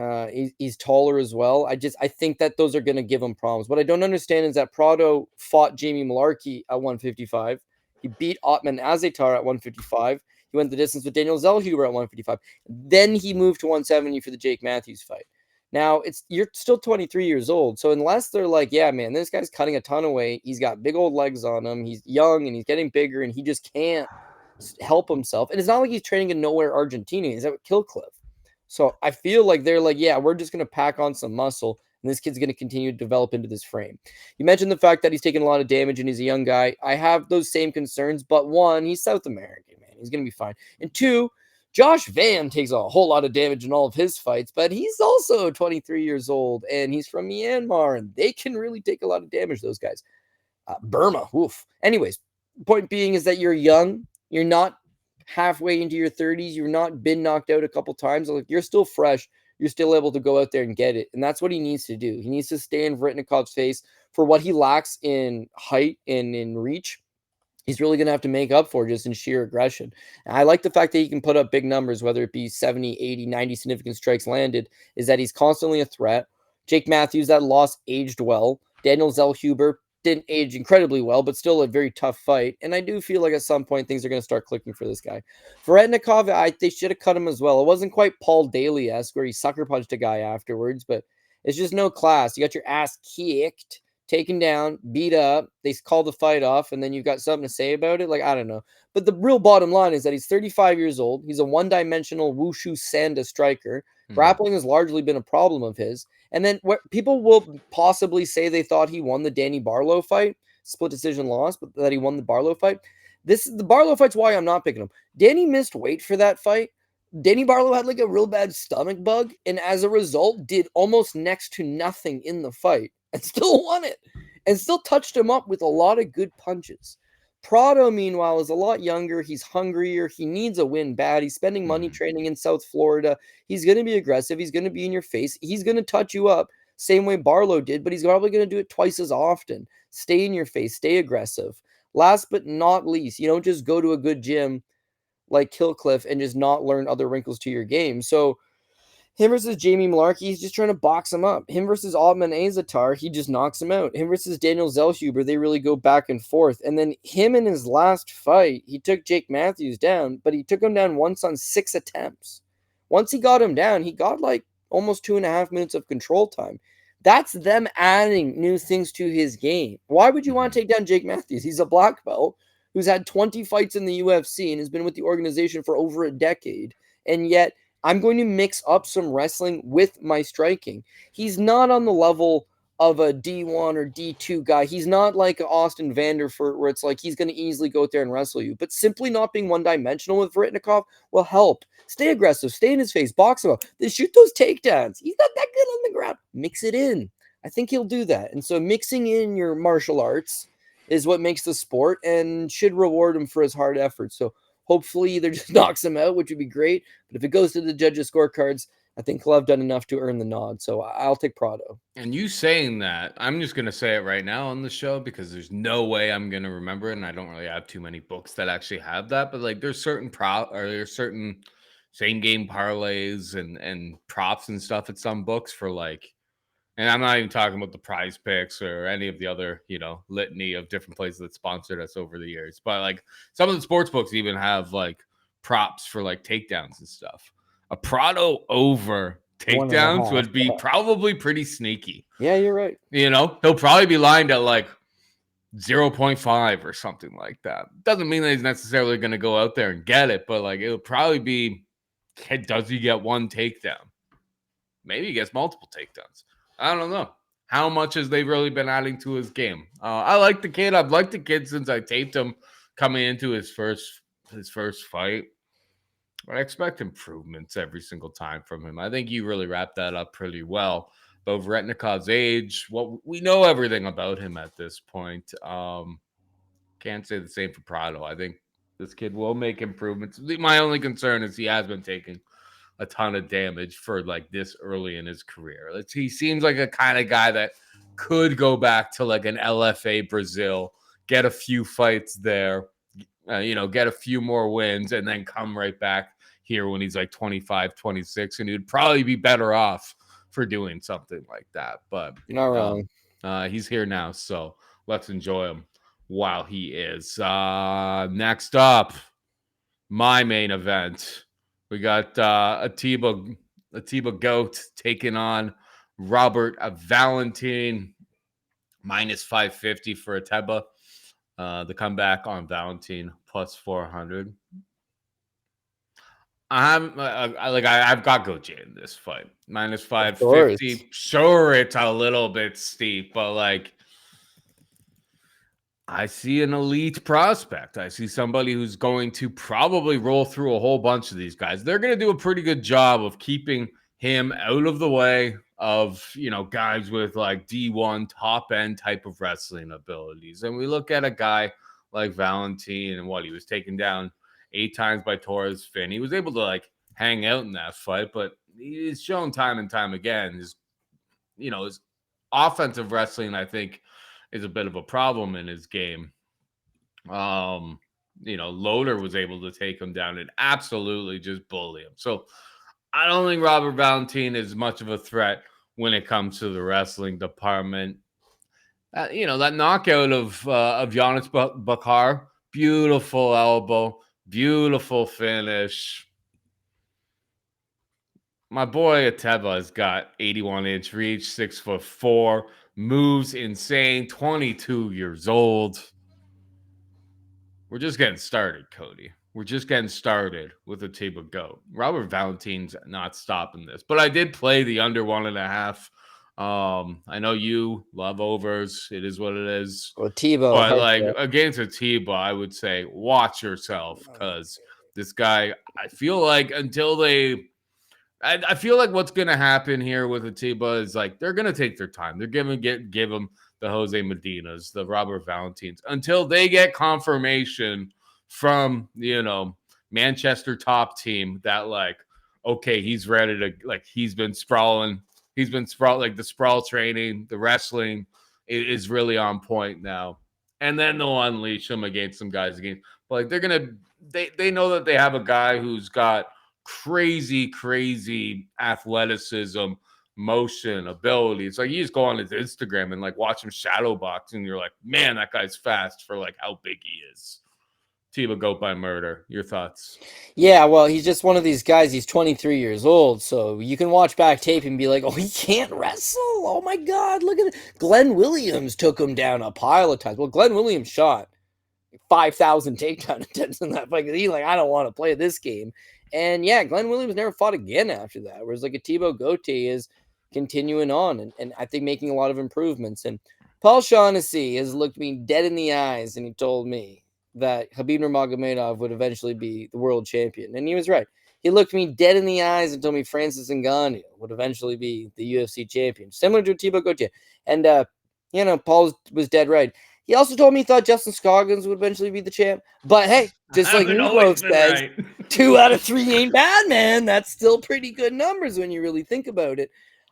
He's taller as well. I think that those are going to give him problems. What I don't understand is that Prado fought Jamie Malarkey at 155. He beat Otman Azetar at 155. He went the distance with Daniel Zellhuber at 155. Then he moved to 170 for the Jake Matthews fight. Now, you're still 23 years old, so unless they're like, yeah, man, this guy's cutting a ton of weight, he's got big old legs on him, he's young, and he's getting bigger, and he just can't help himself. And it's not like he's training in nowhere Argentina. He's at Killcliff. So I feel like they're like, yeah, we're just going to pack on some muscle, and this kid's going to continue to develop into this frame. You mentioned the fact that he's taking a lot of damage, and he's a young guy. I have those same concerns, but one, he's South American, man. He's going to be fine. And two, Josh Van takes a whole lot of damage in all of his fights, but he's also 23 years old, and he's from Myanmar, and they can really take a lot of damage, those guys. Burma, oof. Anyways, point being is that you're young. You're not halfway into your 30s. You've not been knocked out a couple times. Like, you're still fresh. You're still able to go out there and get it, and that's what he needs to do. He needs to stay in Veretennikov's face for what he lacks in height and in reach. He's really going to have to make up for just in sheer aggression. And I like the fact that he can put up big numbers, whether it be 70, 80, 90 significant strikes landed, is that he's constantly a threat. Jake Matthews, that loss aged well. Daniel Zellhuber didn't age incredibly well, but still a very tough fight. And I do feel like at some point things are going to start clicking for this guy. Veretennikov, they should have cut him as well. It wasn't quite Paul Daly-esque where he sucker punched a guy afterwards, but it's just no class. You got your ass kicked, taken down, beat up, they call the fight off, and then you've got something to say about it? Like, I don't know. But the real bottom line is that he's 35 years old. He's a one-dimensional wushu sanda striker. Grappling has largely been a problem of his. And then people will possibly say they thought he won the Danny Barlow fight, split decision loss, but that he won the Barlow fight. The Barlow fight's why I'm not picking him. Danny missed weight for that fight. Danny Barlow had like a real bad stomach bug, and as a result, did almost next to nothing in the fight and still won it and still touched him up with a lot of good punches. Prado, meanwhile, is a lot younger. He's hungrier. He needs a win bad. He's spending money training in South Florida. He's going to be aggressive. He's going to be in your face. He's going to touch you up same way Barlow did, but he's probably going to do it twice as often. Stay in your face. Stay aggressive. Last but not least, you don't just go to a good gym like Killcliff and just not learn other wrinkles to your game. So him versus Jamie Malarkey, he's just trying to box him up. Him versus Otman Azetar, he just knocks him out. Him versus Daniel Zellhuber, they really go back and forth. And then him in his last fight, he took Jake Matthews down, but he took him down once on 6 attempts. Once he got him down, he got like almost 2.5 minutes of control time. That's them adding new things to his game. Why would you want to take down Jake Matthews? He's a black belt who's had 20 fights in the UFC and has been with the organization for over a decade. And yet, I'm going to mix up some wrestling with my striking. He's not on the level of a D1 or D2 guy. He's not like Austin Vanderfurt where it's like he's going to easily go out there and wrestle you. But simply not being one-dimensional with Veretennikov will help. Stay aggressive. Stay in his face. Box him up. Then shoot those takedowns. He's not that good on the ground. Mix it in. I think he'll do that. And so mixing in your martial arts is what makes the sport and should reward him for his hard effort. So hopefully either just knocks him out, which would be great. But if it goes to the judges' scorecards, I think he'll have done enough to earn the nod. So I'll take Prado. And you saying that, I'm just going to say it right now on the show because there's no way I'm going to remember it. And I don't really have too many books that actually have that. But like there's certain there's certain same game parlays and props and stuff at some books for like, and I'm not even talking about the Prize Picks or any of the other, litany of different places that sponsored us over the years. But like some of the sports books even have like props for like takedowns and stuff. A Prado over takedowns would be probably pretty sneaky. Yeah, you're right. He'll probably be lined at like 0.5 or something like that. Doesn't mean that he's necessarily going to go out there and get it, but like it'll probably be, does he get one takedown? Maybe he gets multiple takedowns. I don't know. How much has they really been adding to his game? I like the kid. I've liked the kid since I taped him coming into his first fight. But I expect improvements every single time from him. I think you really wrapped that up pretty well. But Veretennikov's age, we know everything about him at this point. Can't say the same for Prado. I think this kid will make improvements. My only concern is he has been taking a ton of damage for like this early in his career. He seems like a kind of guy that could go back to like an LFA Brazil, get a few fights there, get a few more wins, and then come right back here when he's like 25, 26, and he'd probably be better off for doing something like that. But you're not wrong. He's here now, so let's enjoy him while he is. Next up, my main event. We got Ateba Goat taking on Robert Valentin, minus 550 for Ateba. The comeback on Valentin plus 400. I've got Gautier in this fight, minus 550. Sure, it's a little bit steep, but like I see an elite prospect. I see somebody who's going to probably roll through a whole bunch of these guys. They're going to do a pretty good job of keeping him out of the way of, guys with like D1 top end type of wrestling abilities. And we look at a guy like Valentin and he was taken down 8 times by Torres Finn. He was able to like hang out in that fight, but he's shown time and time again his offensive wrestling, I think, is a bit of a problem in his game. Loader was able to take him down and absolutely just bully him. So I don't think Robert Valentin is much of a threat when it comes to the wrestling department. That knockout of Giannis Bakar, beautiful elbow, beautiful finish. My boy Ateba has got 81-inch reach, 6'4", moves insane, 22 years old. We're just getting started, Cody. We're just getting started with Ateba Goat. Robert Valentin's not stopping this, but I did play the under 1.5. I know you love overs. It is what it is. Ateba, but like against Ateba, I would say watch yourself because this guy, I feel like I feel like what's going to happen here with Ateba is like they're going to take their time. They're going to give him the Jose Medinas, the Robert Valentins, until they get confirmation from, Manchester top team that like, okay, he's ready to, like, he's been sprawling, like the sprawl training, the wrestling is really on point now. And then they'll unleash him against some guys again. But like they know that they have a guy who's got crazy athleticism, motion, ability. It's like you just go on his Instagram and like watch him shadow box, and you're like, man, that guy's fast for like how big he is. Ateba Goat by murder. Your thoughts? Yeah, well, he's just one of these guys. He's 23 years old, so you can watch back tape and be like, oh, he can't wrestle. Oh my God, look at it. Glenn Williams took him down a pile of times. Well, Glenn Williams shot 5,000 takedown attempts in that fight. He's like, I don't want to play this game. And yeah, Glenn Williams never fought again after that. Whereas like Ateba Gautier is continuing on and I think making a lot of improvements. And Paul Shaughnessy has looked me dead in the eyes and he told me that Khabib Nurmagomedov would eventually be the world champion. And he was right. He looked me dead in the eyes and told me Francis Ngannou would eventually be the UFC champion, similar to Ateba Gautier. And, Paul was dead right. He also told me he thought Justin Scoggins would eventually be the champ. But hey, just I like haven't always Meatloaf been says, right. 2 out of 3 ain't bad, man. That's still pretty good numbers when you really think about it.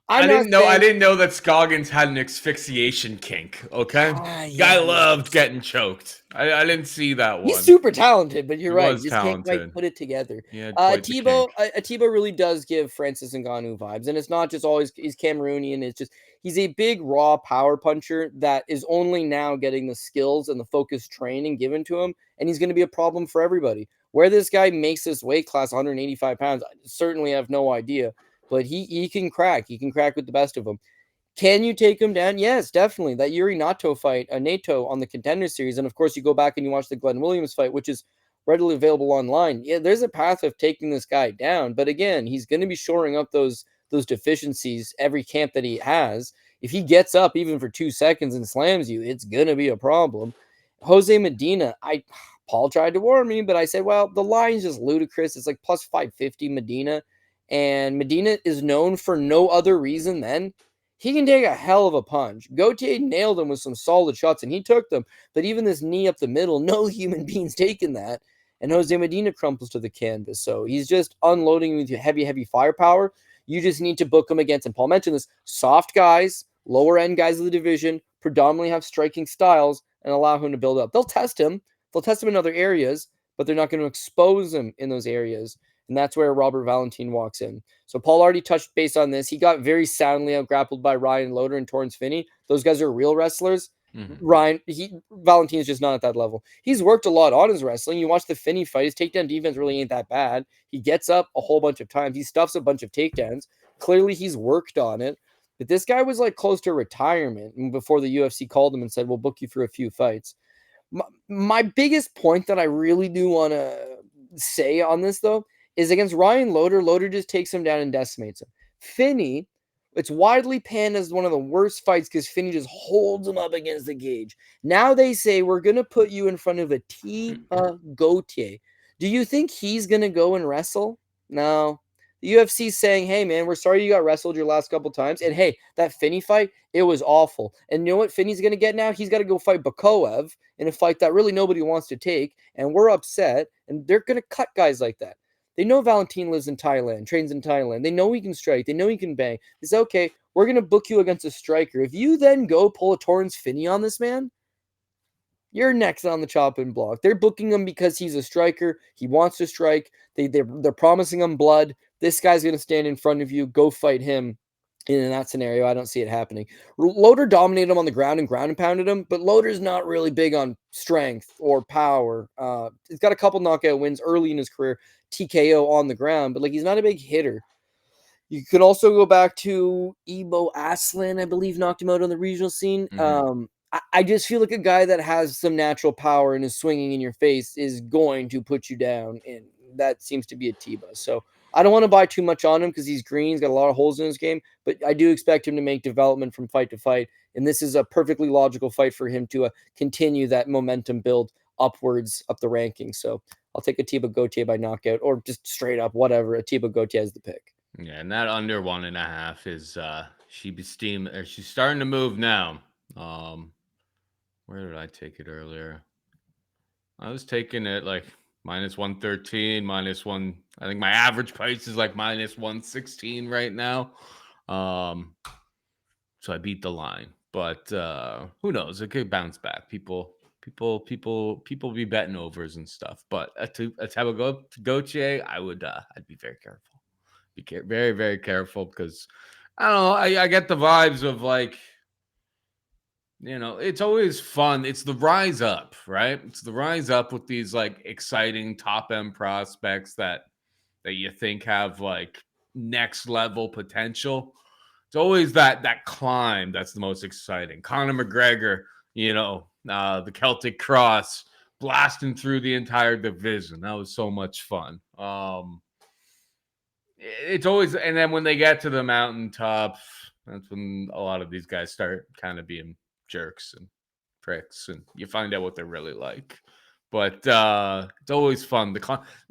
I'm not I saying didn't know that Scoggins had an asphyxiation kink. Okay, guy loved yes. getting choked. I didn't see that He's one. super talented, but He you're right. was You just can't quite talented. put it together. He had quite the Ateba, kink. Ateba really does give Francis Ngannou vibes, and it's not just always he's Cameroonian. It's just he's a big raw power puncher that is only now getting the skills and the focused training given to him, and he's going to be a problem for everybody. Where this guy makes this weight class 185 pounds, I certainly have no idea, but he can crack. He can crack with the best of them. Can you take him down? Yes, definitely. That Yuri Nato fight, Nato on the Contender Series, and of course you go back and you watch the Glenn Williams fight, which is readily available online. Yeah, there's a path of taking this guy down, but again, he's going to be shoring up those deficiencies every camp that he has. If he gets up even for 2 seconds and slams you, it's going to be a problem. Jose Medina, Paul tried to warn me, but I said, well, the line's just ludicrous. It's like plus 550 Medina, and Medina is known for no other reason than he can take a hell of a punch. Gautier nailed him with some solid shots, and he took them. But even this knee up the middle, no human being's taking that. And Jose Medina crumples to the canvas. So he's just unloading with heavy, heavy firepower. You just need to book him against, and Paul mentioned this, soft guys, lower end guys of the division, predominantly have striking styles, and allow him to build up. They'll test him. They'll test him in other areas, but they're not going to expose him in those areas. And that's where Robert Valentin walks in. So Paul already touched base on this. He got very soundly out grappled by Ryan Loder and Torrance Finney. Those guys are real wrestlers. Mm-hmm. Valentin is just not at that level. He's worked a lot on his wrestling. You watch the Finney fight, his takedown defense really ain't that bad. He gets up a whole bunch of times. He stuffs a bunch of takedowns. Clearly he's worked on it. But this guy was like close to retirement before the UFC called him and said, we'll book you for a few fights. My biggest point that I really do want to say on this, though, is against Ryan Loder. Loder just takes him down and decimates him. Finney, it's widely panned as one of the worst fights because Finney just holds him up against the cage. Now they say we're going to put you in front of Ateba Gautier. Do you think he's going to go and wrestle? No. The UFC's saying, hey, man, we're sorry you got wrestled your last couple times. And hey, that Finney fight, it was awful. And you know what Finney's going to get now? He's got to go fight Bakoev in a fight that really nobody wants to take. And we're upset. And they're going to cut guys like that. They know Valentin lives in Thailand, trains in Thailand. They know he can strike. They know he can bang. They say, okay, we're going to book you against a striker. If you then go pull a Torrance Finney on this man, you're next on the chopping block. They're booking him because he's a striker. He wants to strike. They're promising him blood. This guy's going to stand in front of you. Go fight him. In that scenario, I don't see it happening. Loder dominated him on the ground and pounded him, but Loder's not really big on strength or power. He's got a couple knockout wins early in his career, TKO on the ground, but like he's not a big hitter. You can also go back to Ebo Aslan, I believe, knocked him out on the regional scene. Mm-hmm. I just feel like a guy that has some natural power and is swinging in your face is going to put you down, and that seems to be Ateba. So I don't want to buy too much on him because he's green. He's got a lot of holes in his game, but I do expect him to make development from fight to fight, and this is a perfectly logical fight for him to continue that momentum build upwards up the rankings. So I'll take Ateba Gautier by knockout or just straight up, whatever. Ateba Gautier is the pick. Yeah, and that under 1.5 is she's starting to move now. Where did I take it earlier? I was taking it like minus 113, minus one. I think my average price is like minus 116 right now. So I beat the line. But who knows? It could bounce back. People be betting overs and stuff. But Ateba Gautier, I'd be very careful. Very, very careful because I don't know. I get the vibes of like, it's always fun. It's the rise up, right? It's the rise up with these like exciting top end prospects that you think have like next level potential. It's always that climb that's the most exciting. Conor McGregor, the Celtic Cross blasting through the entire division. That was so much fun. It's always, and then when they get to the mountaintop, that's when a lot of these guys start kind of being jerks and pricks, and you find out what they're really like. But it's always fun. The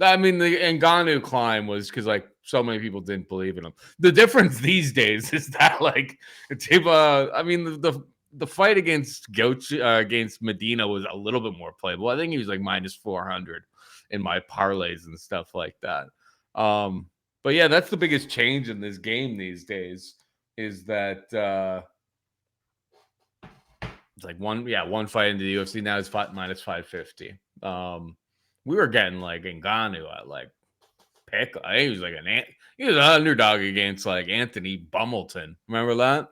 Ngannou climb was because like so many people didn't believe in him. The difference these days is that like Ateba, the fight against Gautier, against Medina was a little bit more playable. I think he was like minus 400 in my parlays and stuff like that. But yeah, that's the biggest change in this game these days is that it's like one fight into the UFC now is minus 550. We were getting like Ngannou at like pick. I think he was an underdog against like Anthony Bumbleton. Remember that?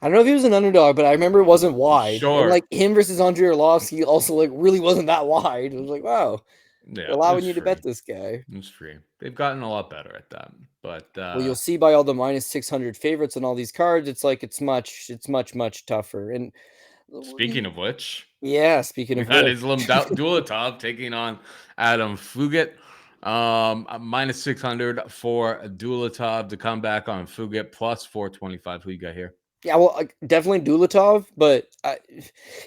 I don't know if he was an underdog, but I remember it wasn't wide. Sure. And like him versus Andrei Arlovsky also like really wasn't that wide. It was like, wow, Yeah, allowing you to bet this guy. It's free. They've gotten a lot better at that. But well, you'll see by all the minus 600 favorites on all these cards, it's like it's much tougher. And speaking of which, speaking of that which, Islam Dulatov taking on Adam Fugitt. Minus 600 for Dulatov to come back on Fugitt plus 425. Who you got here? Yeah, well, definitely Dulatov, but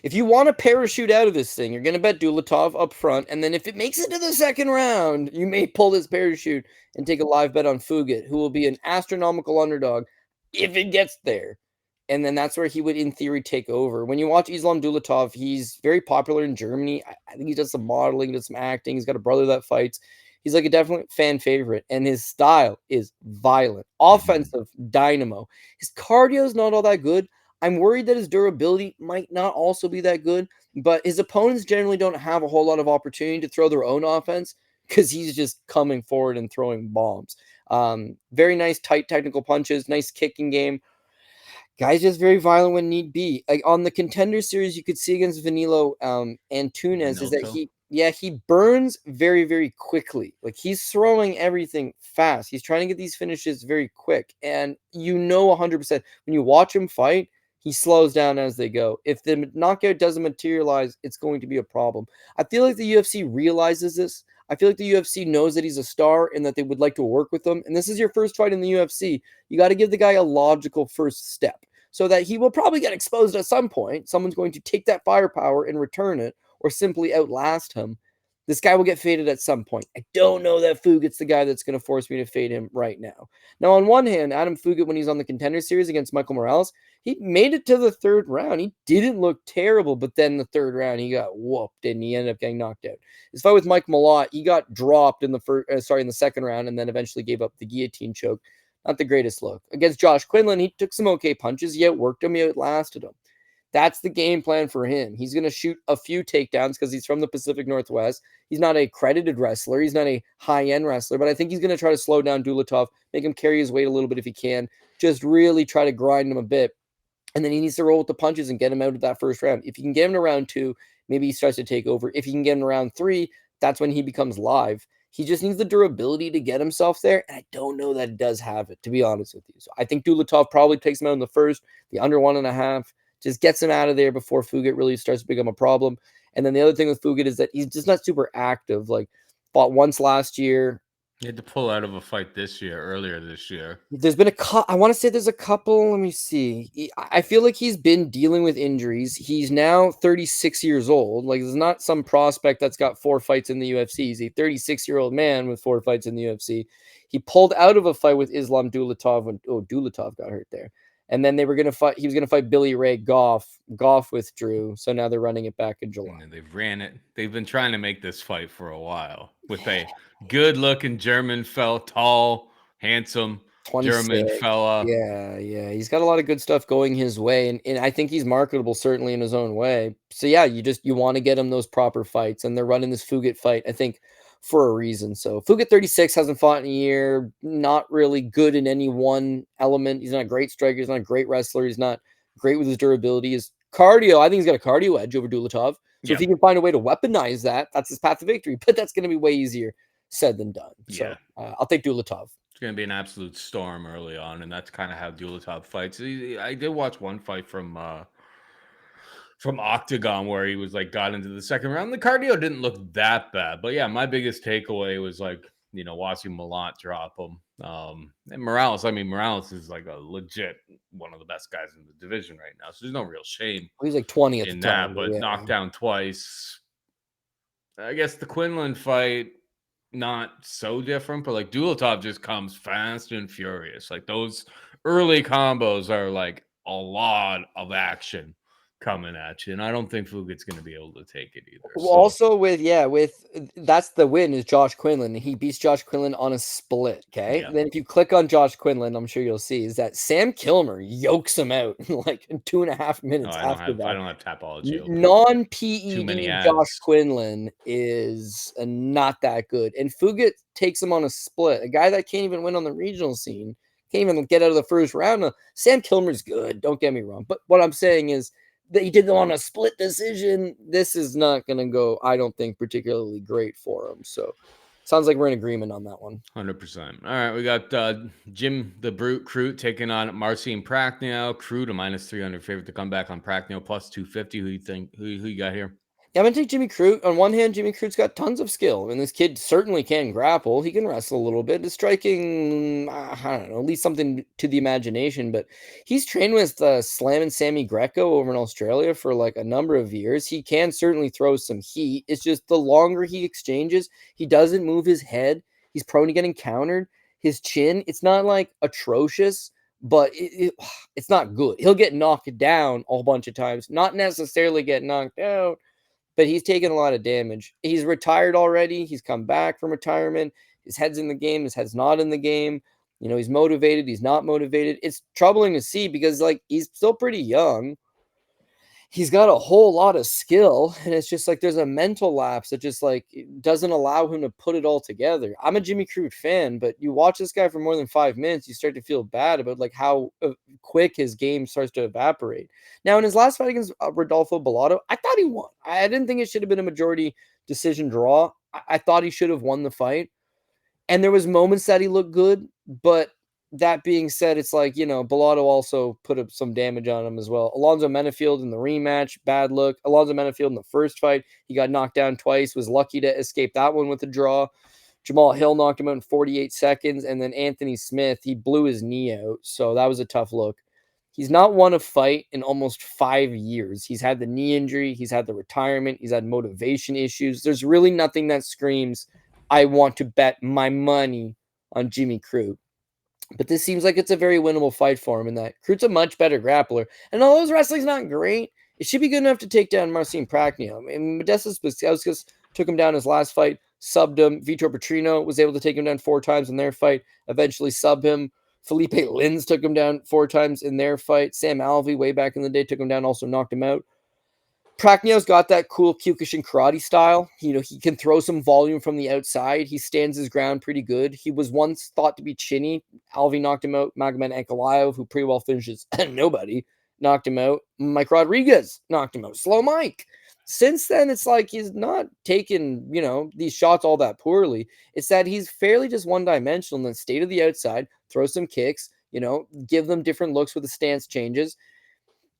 if you want to parachute out of this thing, you're going to bet Dulatov up front, and then if it makes it to the second round, you may pull this parachute and take a live bet on Fugitt, who will be an astronomical underdog if it gets there. And then that's where he would, in theory, take over. When you watch Islam Dulatov, he's very popular in Germany. I think he does some modeling, does some acting. He's got a brother that fights. He's like a definite fan favorite, and his style is violent, offensive, dynamo. His cardio is not all that good. I'm worried that his durability might not also be that good, but his opponents generally don't have a whole lot of opportunity to throw their own offense because he's just coming forward and throwing bombs. Very nice, tight technical punches, nice kicking game. Guy's just very violent when need be. Like on the Contender Series, you could see against Vanilo and Tunes is that he burns very, very quickly. Like he's throwing everything fast. He's trying to get these finishes very quick. And 100% when you watch him fight, he slows down as they go. If the knockout doesn't materialize, it's going to be a problem. I feel like the UFC realizes this. I feel like the UFC knows that he's a star and that they would like to work with him. And this is your first fight in the UFC. You got to give the guy a logical first step so that he will probably get exposed at some point. Someone's going to take that firepower and return it or simply outlast him. This guy will get faded at some point. I don't know that Fugitt's the guy that's going to force me to fade him right now. Now, on one hand, Adam Fugitt, when he's on the Contender Series against Michael Morales, he made it to the third round. He didn't look terrible, but then the third round, he got whooped and he ended up getting knocked out. His fight with Mike Malott, he got dropped in the second round and then eventually gave up the guillotine choke. Not the greatest look. Against Josh Quinlan, he took some okay punches. He outworked him. He outlasted him. That's the game plan for him. He's going to shoot a few takedowns because he's from the Pacific Northwest. He's not a credited wrestler. He's not a high-end wrestler, but I think he's going to try to slow down Dulatov, make him carry his weight a little bit if he can, just really try to grind him a bit. And then he needs to roll with the punches and get him out of that first round. If you can get him to round 2, maybe he starts to take over. If you can get him to round 3, that's when he becomes live. He just needs the durability to get himself there, and I don't know that he does have it, to be honest with you. So I think Dulatov probably takes him out in the first, the under 1.5, just gets him out of there before Fugitt really starts to become a problem. And then the other thing with Fugitt is that he's just not super active. Like, fought once last year. He had to pull out of a fight earlier this year. There's been I want to say there's a couple. Let me see. I feel like he's been dealing with injuries. He's now 36 years old. Like, there's not some prospect that's got 4 fights in the UFC. He's a 36-year-old man with 4 fights in the UFC. He pulled out of a fight with Islam Dulatov when Dulatov got hurt there. And then they were going to fight. He was going to fight Billy Ray Goff. Goff withdrew. So now they're running it back in July. And they've ran it. They've been trying to make this fight for a while with a good-looking German fella, tall, handsome German fella. Yeah. He's got a lot of good stuff going his way. And I think he's marketable, certainly in his own way. So, yeah, you want to get him those proper fights. And they're running this Fugitt fight, I think, for a reason. So Fugitt 36 hasn't fought in a year, not really good in any one element. He's not a great striker. He's not a great wrestler. He's not great with his durability. His cardio, I think he's got a cardio edge over Dulatov. So if he can find a way to weaponize that, that's his path to victory. But that's going to be way easier said than done. So I'll take Dulatov. It's going to be an absolute storm early on, and that's kind of how Dulatov fights. I did watch one fight from Octagon where he was like got into the second round. The cardio didn't look that bad, but yeah, my biggest takeaway was like, watching Malott drop him. And Morales is like a legit one of the best guys in the division right now. So there's no real shame. He's like 20 at in the time, that, but knocked down twice. I guess the Quinlan fight, not so different, but like Dulatov just comes fast and furious. Like those early combos are like a lot of action coming at you, and I don't think Fugitt's going to be able to take it either. So Also with that's the win is Josh Quinlan. He beats Josh Quinlan on a split. Okay, yeah, then if you click on Josh Quinlan, I'm sure you'll see is that Sam Kilmer yokes him out in like 2.5 no, minutes after I that. don't have Tapology open. Non Too many PED Josh ads. Quinlan is not that good, and Fugitt takes him on a split. A guy that can't even win on the regional scene, can't even get out of the first round. Sam Kilmer's good. Don't get me wrong, but what I'm saying is that he did them on a split decision. This is not going to go, I don't think, particularly great for him. So, sounds like we're in agreement on that one. 100%. All right, we got Jim the Brute Crute taking on Marcin Prachnio. Crute a -300 favorite to come back on Prachnio plus 250. Who you think? Who you got here? Yeah, I'm going to take Jimmy Crute. On one hand, Jimmy Crute's got tons of skill, and this kid certainly can grapple. He can wrestle a little bit. His striking, I don't know, at least something to the imagination. But he's trained with Slam and Sammy Greco over in Australia for like a number of years. He can certainly throw some heat. It's just the longer he exchanges, he doesn't move his head. He's prone to getting countered. His chin, it's not like atrocious, but it's not good. He'll get knocked down a whole bunch of times, not necessarily get knocked out, but he's taken a lot of damage. He's retired already. He's come back from retirement. His head's in the game. His head's not in the game. You know, he's motivated. He's not motivated. It's troubling to see because, like, he's still pretty young. He's got a whole lot of skill, and it's just like there's a mental lapse that just like doesn't allow him to put it all together. I'm a Jimmy Crute fan, but you watch this guy for more than 5 minutes, you start to feel bad about like how quick his game starts to evaporate. Now, in his last fight against Rodolfo Bellato, I thought he won. I didn't think it should have been a majority decision draw. I thought he should have won the fight, and there was moments that he looked good, but that being said, it's like, you know, Bellato also put up some damage on him as well. Alonzo Menefield in the rematch, bad look. Alonzo Menefield in the first fight, he got knocked down twice, was lucky to escape that one with a draw. Jamal Hill knocked him out in 48 seconds, and then Anthony Smith, he blew his knee out, so that was a tough look. He's not won a fight in almost 5 years. He's had the knee injury, he's had the retirement, he's had motivation issues. There's really nothing that screams, I want to bet my money on Jimmy Crute. But this seems like it's a very winnable fight for him in that Crute's a much better grappler. And although his wrestling's not great, it should be good enough to take down Marcin Prachnio. I mean, Modestas Bukauskas took him down his last fight, subbed him. Vitor Petrino was able to take him down 4 times in their fight, eventually sub him. Felipe Lins took him down 4 times in their fight. Sam Alvey, way back in the day, took him down, also knocked him out. Prachnio's got that cool Kyokushin karate style. You know, he can throw some volume from the outside. He stands his ground pretty good. He was once thought to be chinny. Alvey knocked him out. Magomed Ankalaev, who pretty well finishes nobody, knocked him out. Mike Rodriguez knocked him out. Slow Mike. Since then, it's like he's not taken, you know, these shots all that poorly. It's that he's fairly just one-dimensional in the state of the outside, throw some kicks, you know, give them different looks with the stance changes.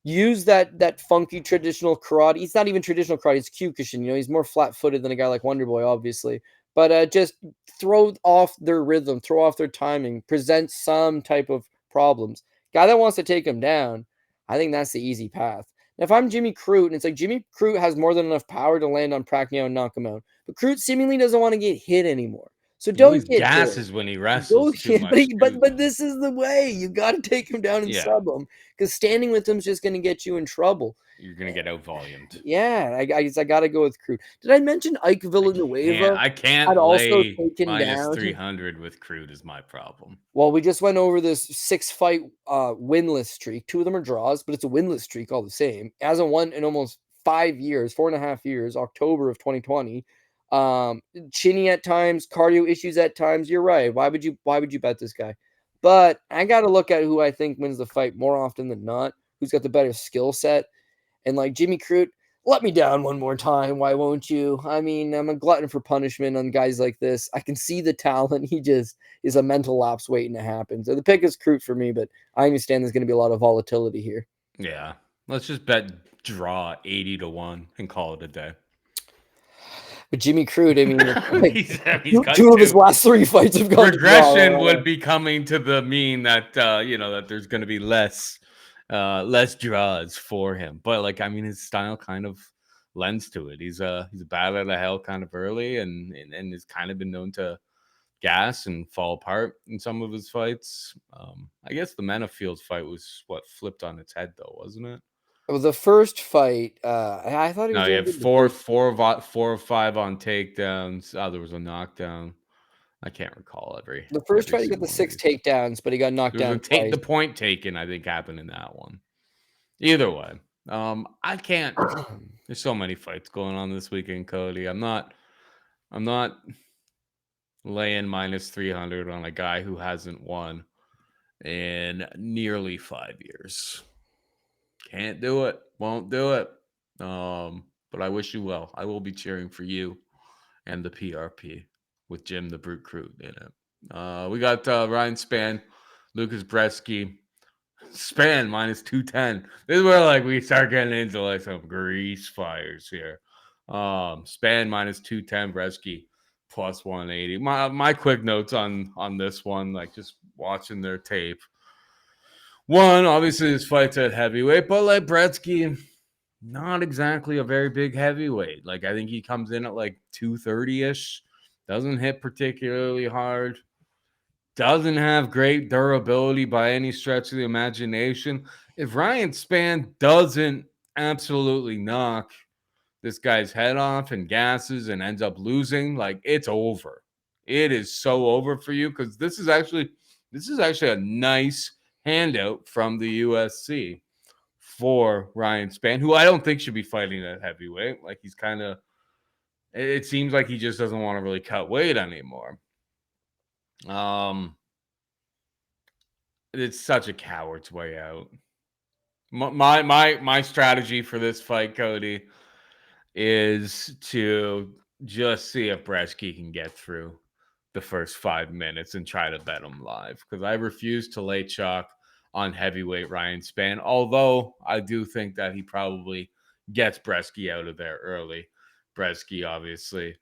Use that funky traditional karate. He's not even traditional karate. It's Kyokushin. You know, he's more flat-footed than a guy like Wonderboy, obviously. But just throw off their rhythm, throw off their timing, present some type of problems. Guy that wants to take him down, I think that's the easy path. Now, if I'm Jimmy Crute, and it's like Jimmy Crute has more than enough power to land on Prachnio and knock him out, but Crute seemingly doesn't want to get hit anymore. So he always don't get hit. gasses when he wrestles too much. But this is the way. You got to take him down and sub him because standing with him is just going to get you in trouble. You're going to get out-volumed. Yeah, I got to go with Crute. Did I mention Ike Villanueva? I can't had also lay taken minus down 300 with Crute is my problem. Well, we just went over this 6-fight winless streak. 2 of them are draws, but it's a winless streak all the same. Hasn't won in almost 5 years, 4.5 years, October of 2020. Chinny at times, cardio issues at times. You're right. Why would you bet this guy? But I got to look at who I think wins the fight more often than not, who's got the better skill set. And like Jimmy Crute, let me down one more time. Why won't you? I mean, I'm a glutton for punishment on guys like this. I can see the talent. He just is a mental lapse waiting to happen. So the pick is Crute for me, but I understand there's going to be a lot of volatility here. Yeah. Let's just bet draw 80-1 and call it a day. But Jimmy Crute, I mean, like, he's got 2 of his last 3 fights have gone. Regression would be coming to the mean that that there's going to be less draws for him. But like, I mean, his style kind of lends to it. He's a bat out of hell kind of early, and has kind of been known to gas and fall apart in some of his fights. I guess the Menafield fight was what flipped on its head, though, wasn't it? Well, the first fight, I thought he was No, he doing had good. four or five on takedowns. Oh, there was a knockdown. I can't recall The first every fight, he got single the one of 6 these. takedowns, but he got knocked There was down twice. the point taken, I think, happened in that one. Either way, I can't. There's so many fights going on this weekend, Cody. I'm not laying minus 300 on a guy who hasn't won in nearly 5 years. Can't do it. Won't do it. But I wish you well. I will be cheering for you and the PRP with Jim the Brute Crute in it. We got Ryan Spann, Lukasz Brzeski. Spann minus 210. This is where like we start getting into like some grease fires here. Spann minus 210, Brzeski plus 180. My quick notes on this one, like just watching their tape. One, obviously this fight's at heavyweight, but like Brzeski, not exactly a very big heavyweight. Like I think he comes in at like 230-ish. Doesn't hit particularly hard. Doesn't have great durability by any stretch of the imagination. If Ryan Spann doesn't absolutely knock this guy's head off and gasses and ends up losing, like it's over. It is so over for you because this is actually a nice handout from the USC for Ryan Spann, who I don't think should be fighting at heavyweight. Like he's kind of, it seems like he just doesn't want to really cut weight anymore. It's such a coward's way out. My strategy for this fight, Cody, is to just see if Brzeski can get through the first 5 minutes and try to bet him live because I refuse to lay chalk on heavyweight Ryan Spann. Although I do think that he probably gets Brzeski out of there early. Brzeski, obviously,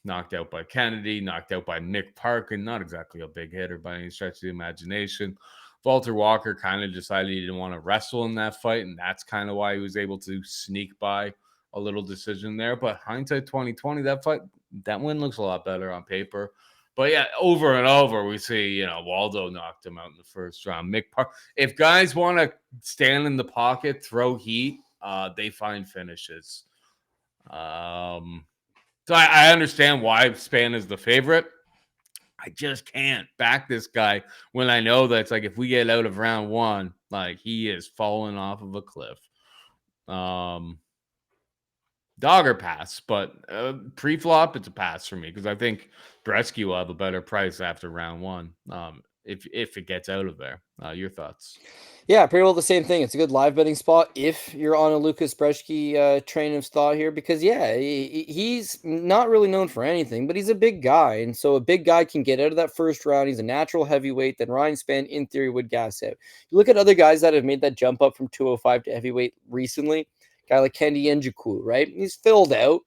knocked out by Kennedy, knocked out by Nick Parkin, not exactly a big hitter by any stretch of the imagination. Walter Walker kind of decided he didn't want to wrestle in that fight, and that's kind of why he was able to sneak by a little decision there. But hindsight 2020, that win looks a lot better on paper. But yeah, over and over, we see, Waldo knocked him out in the first round. If guys want to stand in the pocket, throw heat, they find finishes. So I understand why Spann is the favorite. I just can't back this guy when I know that it's like if we get out of round one, like he is falling off of a cliff. Dogger pass, but pre-flop, it's a pass for me because I think Brzeski will have a better price after round one if it gets out of there. Your thoughts? Yeah, pretty well the same thing. It's a good live betting spot if you're on a Lukasz Brzeski train of thought here because, yeah, he's not really known for anything, but he's a big guy. And so a big guy can get out of that first round. He's a natural heavyweight that Ryan Spann, in theory, would gas out. You look at other guys that have made that jump up from 205 to heavyweight recently, guy like Kendi Njoku, right? He's filled out.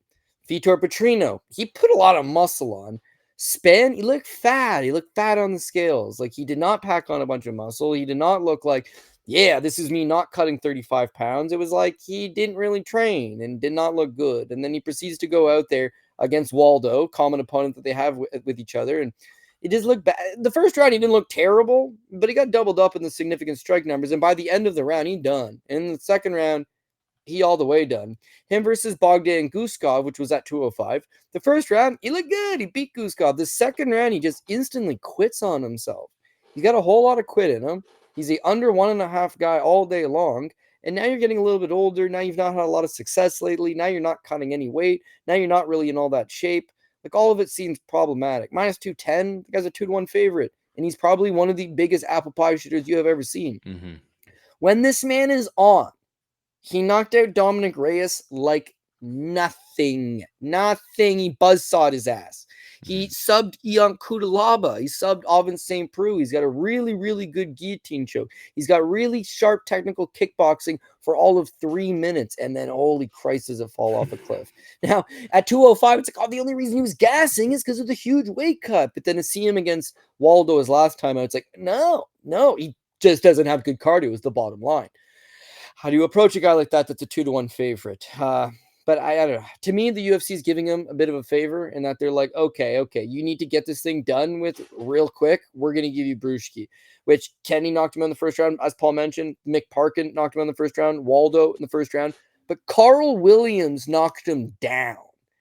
Vitor Petrino, he put a lot of muscle on. Spann, he looked fat. He looked fat on the scales. Like he did not pack on a bunch of muscle. He did not look like, yeah, this is me not cutting 35 pounds. It was like he didn't really train and did not look good. And then he proceeds to go out there against Waldo, common opponent that they have with each other. And it just looked bad. The first round, he didn't look terrible, but he got doubled up in the significant strike numbers. And by the end of the round, he done. In the second round, he all the way done. Him versus Bogdan Guskov, which was at 205. The first round, he looked good. He beat Guskov. The second round, he just instantly quits on himself. He's got a whole lot of quit in him. He's the under 1.5 guy all day long. And now you're getting a little bit older. Now you've not had a lot of success lately. Now you're not cutting any weight. Now you're not really in all that shape. Like all of it seems problematic. Minus 210, the guy's a 2-1 favorite. And he's probably one of the biggest apple pie shooters you have ever seen. Mm-hmm. When this man is on, he knocked out Dominic Reyes like nothing. Nothing. He buzzsawed his ass. He subbed Ion Kutalaba. He subbed Alvin St. Preux. He's got a really, really good guillotine choke. He's got really sharp technical kickboxing for all of 3 minutes. And then, holy Christ, does it fall off a cliff. Now, at 205, it's like, the only reason he was gassing is because of the huge weight cut. But then to see him against Waldo his last time out, it's like, no, he just doesn't have good cardio is the bottom line. How do you approach a guy like that that's a 2-1 favorite? But I don't know. To me, the UFC is giving him a bit of a favor in that they're like, okay, you need to get this thing done with real quick. We're going to give you Brzeski, which Kenny knocked him in the first round. As Paul mentioned, Mick Parkin knocked him in the first round, Waldo in the first round. But Carl Williams knocked him down.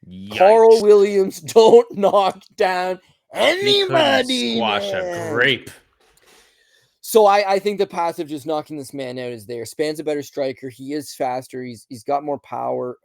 Yikes. Carl Williams don't knock down He couldn't anybody, squash a man. grape. So I think the path of just knocking this man out is there. Spann's a better striker. He is faster. He's got more power.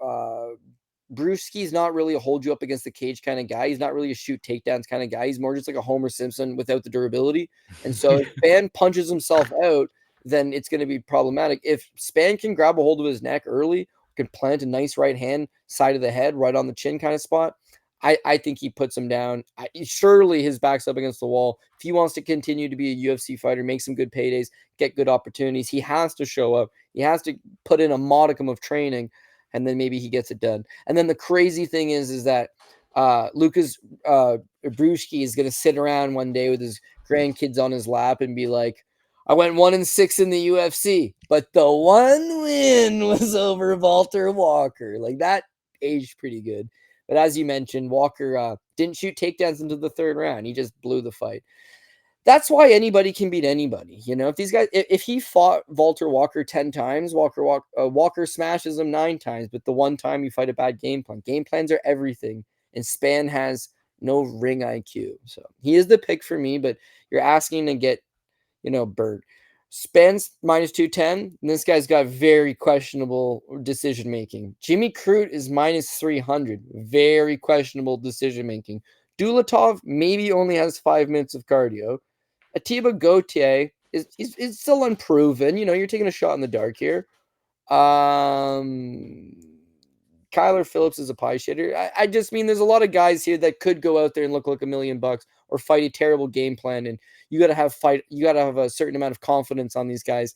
Brzeski's not really a hold you up against the cage kind of guy. He's not really a shoot takedowns kind of guy. He's more just like a Homer Simpson without the durability. And so if Spann punches himself out, then it's going to be problematic. If Spann can grab a hold of his neck early, can plant a nice right hand, side of the head, right on the chin kind of spot, I think he puts him down. Surely his back's up against the wall. If he wants to continue to be a UFC fighter, make some good paydays, get good opportunities, he has to show up. He has to put in a modicum of training, and then maybe he gets it done. And then the crazy thing is that Lukasz Brzeski is going to sit around one day with his grandkids on his lap and be like, I went 1-6 in the UFC, but the one win was over Walter Walker. Like, that aged pretty good. But as you mentioned, Walker didn't shoot takedowns into the third round. He just blew the fight. That's why anybody can beat anybody. You know, if these guys, if he fought Walter Walker 10 times, Walker smashes him 9 times. But the one time you fight a bad game plan, game plans are everything. And Spann has no ring IQ. So he is the pick for me, but you're asking to get, burnt. Spann's minus 210, and this guy's got very questionable decision making. Jimmy Crute is minus 300, very questionable decision making. Dulatov maybe only has 5 minutes of cardio. Ateba Gautier is still unproven. You're taking a shot in the dark here. Kyler Phillips is a pie shitter. I just mean there's a lot of guys here that could go out there and look like $1 million or fight a terrible game plan, and you got to have a certain amount of confidence on these guys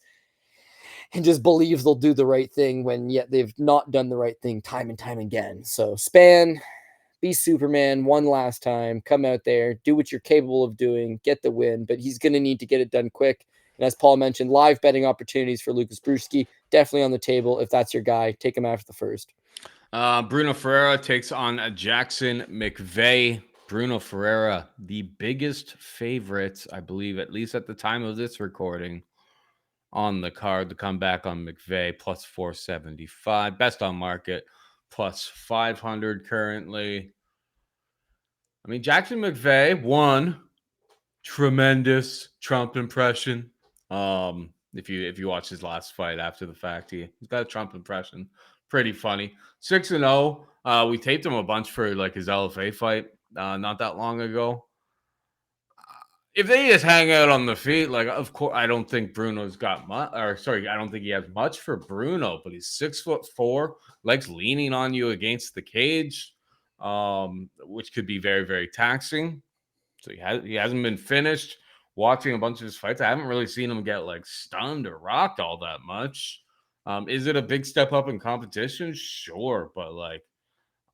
and just believe they'll do the right thing when yet they've not done the right thing time and time again. So Spann, be Superman one last time, come out there, do what you're capable of doing, get the win, but he's going to need to get it done quick. And as Paul mentioned, live betting opportunities for Lukasz Brzeski, definitely on the table. If that's your guy, take him after the first. Bruno Ferreira takes on Jackson McVey. Bruno Ferreira, the biggest favorite, I believe, at least at the time of this recording, on the card to come back on McVey, plus 475. Best on market, plus 500 currently. I mean, Jackson McVey, one tremendous Trump impression. If you watch his last fight after the fact, he's got a Trump impression. Pretty funny. 6-0. We taped him a bunch for like his LFA fight not that long ago. If they just hang out on the feet, like, of course, I don't think Bruno's got much. Or sorry, I don't think he has much for Bruno. But he's 6'4", legs leaning on you against the cage, which could be very, very taxing. So he hasn't been finished. Watching a bunch of his fights, I haven't really seen him get like stunned or rocked all that much. Is it a big step up in competition? Sure, but like,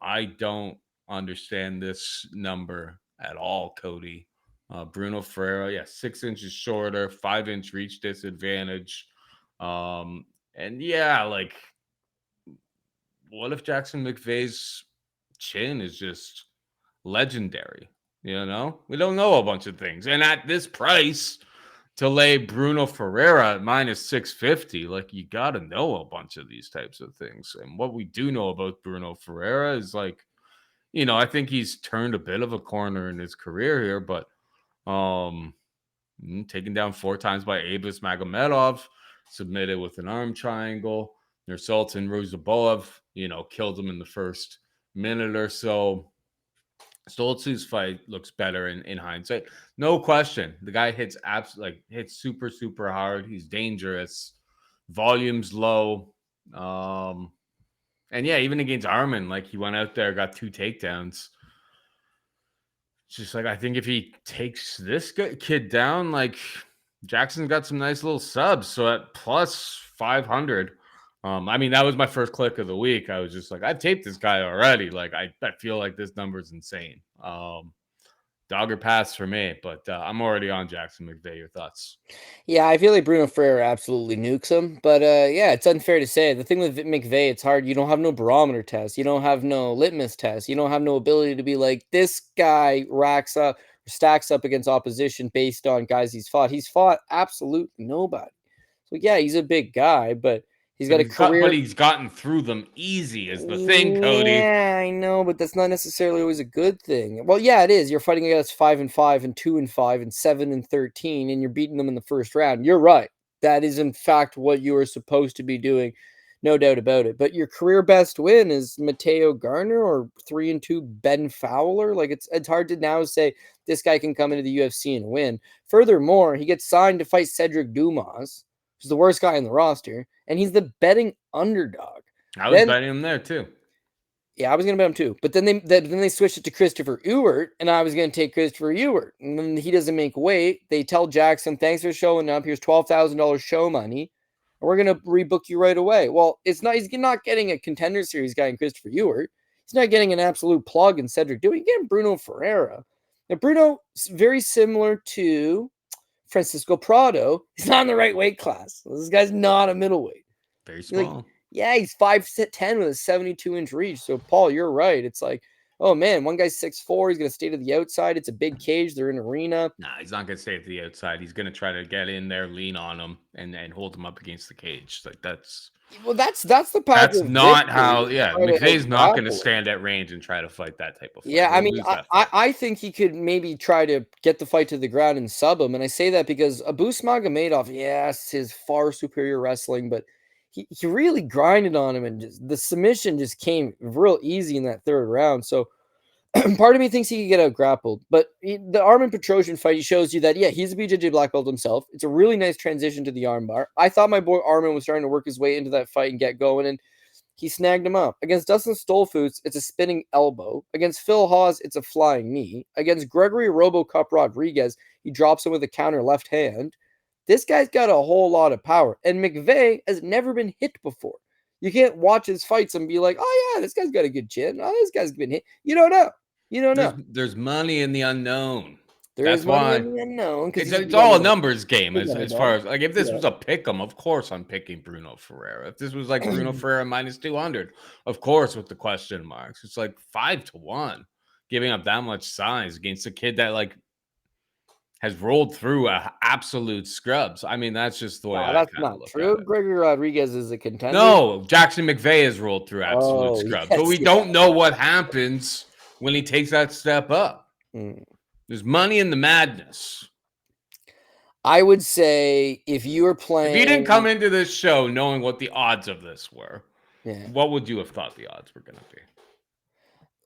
I don't understand this number at all, Cody. Bruno Ferreira, 6 inches shorter, 5-inch reach disadvantage. And like, what if Jackson McVey's chin is just legendary? We don't know a bunch of things. And at this price, to lay Bruno Ferreira at minus 650, like, you got to know a bunch of these types of things. And what we do know about Bruno Ferreira is, like, I think he's turned a bit of a corner in his career here, but taken down 4 times by Abus Magomedov, submitted with an arm triangle. Nursultan Ruzaboev, killed him in the first minute or so. Stoltz's fight looks better in hindsight. No question. The guy hits super, super hard. He's dangerous. Volume's low. And even against Arman, like, he went out there, got 2 takedowns. It's just like, I think if he takes this kid down, like, Jackson got some nice little subs. So at plus 500, I mean, that was my first click of the week. I was just like, I've taped this guy already. Like, I feel like this number is insane. Dog or pass for me, but I'm already on Jackson McVey. Your thoughts? Yeah, I feel like Bruno Ferreira absolutely nukes him, but yeah, it's unfair to say. The thing with McVey, it's hard. You don't have no barometer test. You don't have no litmus test. You don't have no ability to be like this guy racks up, stacks up against opposition based on guys he's fought. He's fought absolutely nobody. So yeah, he's a big guy, but he's got a But career. he's gotten through them easy is the thing, Cody. Yeah, I know, but that's not necessarily always a good thing. Well, yeah, it is. You're fighting against 5-5 and 2-5 and 7-13, and you're beating them in the first round. You're right. That is in fact what you are supposed to be doing, no doubt about it. But your career best win is Matteo Garner or 3-2 Ben Fowler. Like it's hard to now say this guy can come into the UFC and win. Furthermore, he gets signed to fight Cedric Dumas, who's the worst guy in the roster, and he's the betting underdog. I was betting him there too. Yeah, I was gonna bet him too, but then they switched it to Christopher Ewart, and I was gonna take Christopher Ewart, and then he doesn't make weight. They tell Jackson, "Thanks for showing up. Here's $12,000 show money, and we're gonna rebook you right away." Well, it's not. He's not getting a contender series guy in Christopher Ewart. He's not getting an absolute plug in Cedric Dewey. He's getting Bruno Ferreira. Now Bruno is very similar to Francisco Prado. He's not in the right weight class. This guy's not a middleweight. Very small. Like, yeah, he's 5'10" with a 72-inch reach. So, Paul, you're right. It's like, oh man, one guy's 6'4", he's gonna stay to the outside. It's a big cage. They're in an arena. Nah, he's not gonna stay to the outside. He's gonna try to get in there, lean on him, and hold him up against the cage. Like that's the path. that's not victory. how. Yeah, Try to McVey's not gonna grapple. stand at range and try to fight that type of fight. Yeah, I He'll mean, lose that fight. I think he could maybe try to get the fight to the ground and sub him. And I say that because Abus Magomedov, yes, his far superior wrestling, but he really grinded on him, and just the submission just came real easy in that third round. So part of me thinks he could get out grappled, but the Armin Petrosian fight, he shows you that, yeah, he's a BJJ black belt himself. It's a really nice transition to the armbar. I thought my boy Armin was starting to work his way into that fight and get going, and he snagged him up. Against Dustin Stolfoots, it's a spinning elbow. Against Phil Hawes, it's a flying knee. Against Gregory RoboCup Rodriguez, he drops him with a counter left hand. This guy's got a whole lot of power, and McVey has never been hit before. You can't watch his fights and be like, oh yeah, this guy's got a good chin. Oh, this guy's been hit. You don't know. You don't know. There's money in the unknown. That's money in the unknown. It's all a numbers game as far as like if this was a pick 'em, of course I'm picking Bruno Ferreira. If this was like Bruno Ferreira minus 200, of course with the question marks. It's like 5-1, giving up that much size against a kid that like has rolled through absolute scrubs. I mean, that's just the way I that's kind of not look true. at it. Gregory Rodriguez is a contender. No, Jackson McVey has rolled through absolute scrubs, but we don't know what happens when he takes that step up. There's money in the madness. I would say if you were playing, if you didn't come into this show knowing what the odds of this were, what would you have thought the odds were going to be?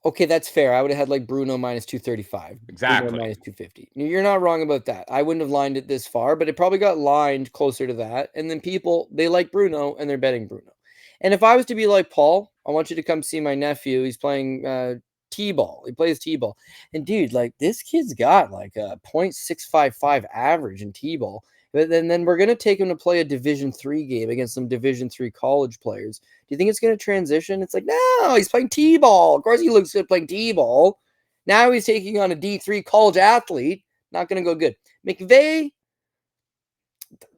Okay, that's fair. I would have had like Brunno minus 235. Exactly. Bruno minus 250. You're not wrong about that. I wouldn't have lined it this far, but it probably got lined closer to that. And then people, they like Brunno and they're betting Brunno. And if I was to be like, Paul, I want you to come see my nephew. He's playing T-ball. He plays T-ball. And dude, like this kid's got like a .655 average in T-ball. But then we're going to take him to play a Division III game against some Division III college players. Do you think it's going to transition? It's like, no, he's playing T-ball. Of course he looks good playing T-ball. Now he's taking on a D3 college athlete. Not going to go good. McVey,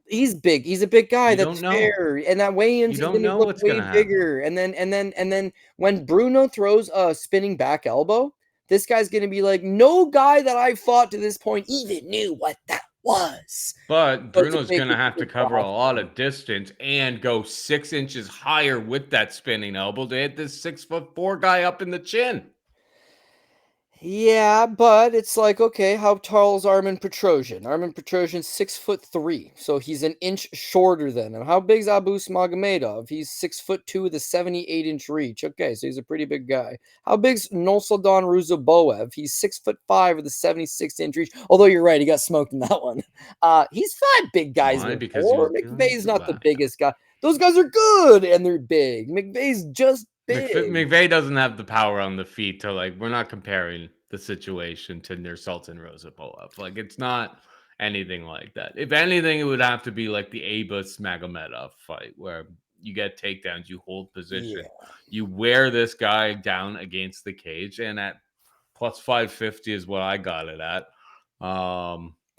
he's big. He's a big guy. That's fair. And that weigh-ins, he's going to look way bigger. And then when Brunno throws a spinning back elbow, this guy's going to be like, no guy that I fought to this point even knew what that was. But Bruno's going to have to cover a lot of distance and go 6 inches higher with that spinning elbow to hit this 6'4" guy up in the chin. Yeah, but it's like, okay, how tall is Armin Petrosian? Armin Petrosian's 6'3", so he's an inch shorter than him. How big's Abus Magomedov? He's 6'2" with a 78-inch reach. Okay, so he's a pretty big guy. How big's Nursultan Ruzoboev? He's 6'5" with a 76-inch reach. Although you're right, he got smoked in that one. He's fought big guys before. McVey's not the biggest guy. Those guys are good and they're big. McVey's just big. McVey doesn't have the power on the feet to like. We're not comparing the situation to Nursultan Ruzoboev. Like it's not anything like that. If anything, it would have to be like the Abus Magomedov fight where you get takedowns, you hold position, you wear this guy down against the cage, and at Plus 550 is what I got it at.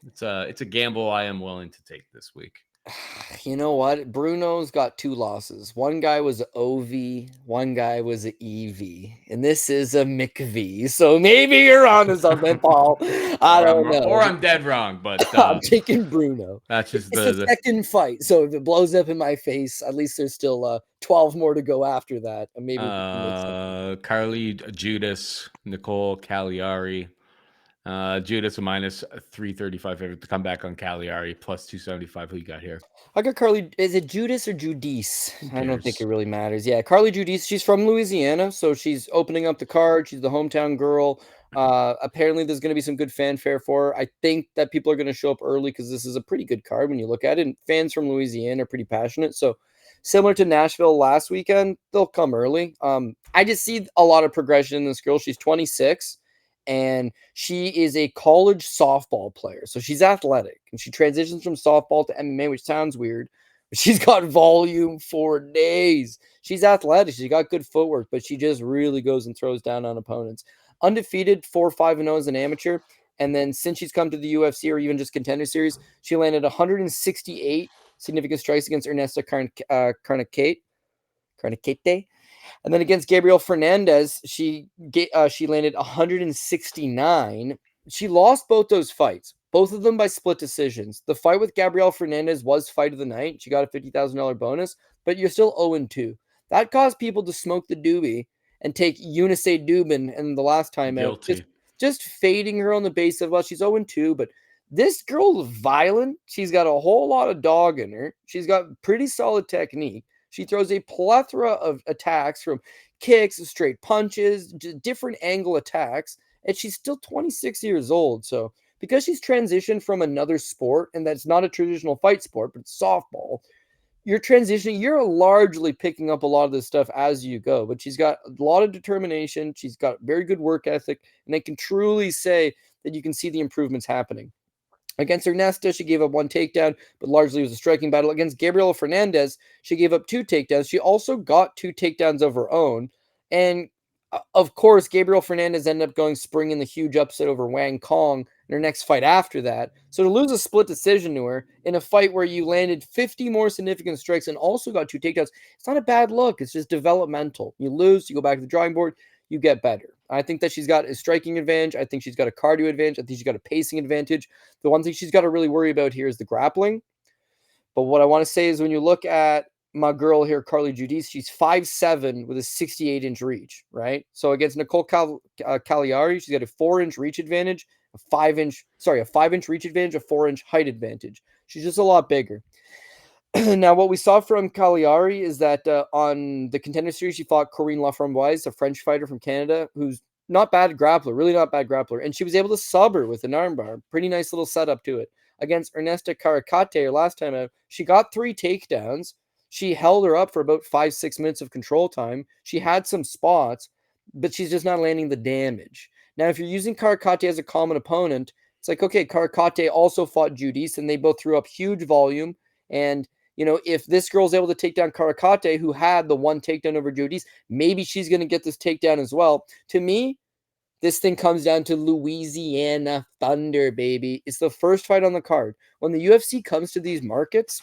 It's a gamble I am willing to take this week. You know what? Brunno's got 2 losses. One guy was an OV, one guy was an EV, and this is a McVey. So maybe you're onto something, Paul. I don't know. Or I'm dead wrong, but I'm taking Brunno. That's just it's the second fight, so if it blows up in my face, at least there's still 12 more to go after that. And maybe Carly Judas, Nicole Cagliari. Judas a minus 335 favorite to come back on Cagliari, plus 275. Who you got here? I got Carly. Is it Judas or Judice? I don't think it really matters. Yeah, Carly Judice. She's from Louisiana, so she's opening up the card. She's the hometown girl. Apparently, there's going to be some good fanfare for her. I think that people are going to show up early because this is a pretty good card when you look at it. And fans from Louisiana are pretty passionate. So, similar to Nashville last weekend, they'll come early. I just see a lot of progression in this girl. She's 26. And she is a college softball player. So she's athletic. And she transitions from softball to MMA, which sounds weird. But she's got volume for days. She's athletic. She's got good footwork. But she just really goes and throws down on opponents. Undefeated, 4-5-0 as an amateur. And then since she's come to the UFC or even just Contender Series, she landed 168 significant strikes against Ernesta Carnicate. And then against Gabriel Fernandez, she landed 169. She lost both those fights, both of them by split decisions. The fight with Gabriel Fernandez was fight of the night. She got a $50,000 bonus, but you're still 0-2. That caused people to smoke the doobie and take Eunice Dubin and the last time out. Just fading her on the base of, well, she's 0-2, but this girl is violent. She's got a whole lot of dog in her. She's got pretty solid technique. She throws a plethora of attacks from kicks, straight punches, different angle attacks, and she's still 26 years old. So because she's transitioned from another sport, and that's not a traditional fight sport, but it's softball, you're transitioning, you're largely picking up a lot of this stuff as you go. But she's got a lot of determination. She's got very good work ethic, and I can truly say that you can see the improvements happening. Against Ernesta, she gave up 1 takedown, but largely it was a striking battle. Against Gabriela Fernandez, she gave up 2 takedowns. She also got 2 takedowns of her own. And, of course, Gabriel Fernandez ended up going spring in the huge upset over Wang Kong in her next fight after that. So to lose a split decision to her in a fight where you landed 50 more significant strikes and also got 2 takedowns, it's not a bad look. It's just developmental. You lose, you go back to the drawing board, you get better. I think that she's got a striking advantage. I think she's got a cardio advantage. I think she's got a pacing advantage. The one thing she's got to really worry about here is the grappling. But what I want to say is when you look at my girl here, Carly Judice, she's 5'7" with a 68-inch reach, right? So against Nicole Cagliari, she's got a 4-inch reach advantage, a 5-inch reach advantage, a 4-inch height advantage. She's just a lot bigger. Now, what we saw from Cagliari is that on the Contender Series, she fought Corinne Laframboise, a French fighter from Canada, who's not bad grappler, really not bad grappler. And she was able to sub her with an armbar. Pretty nice little setup to it. Against Ernesta Caricate, her last time out, she got 3 takedowns. She held her up for about 5-6 minutes of control time. She had some spots, but she's just not landing the damage. Now, if you're using Caricate as a common opponent, it's like, okay, Caricate also fought Judice, and they both threw up huge volume. And if this girl's able to take down Caricate, who had the 1 takedown over Judice, maybe she's going to get this takedown as well. To me, this thing comes down to Louisiana Thunder, baby. It's the first fight on the card. When the UFC comes to these markets,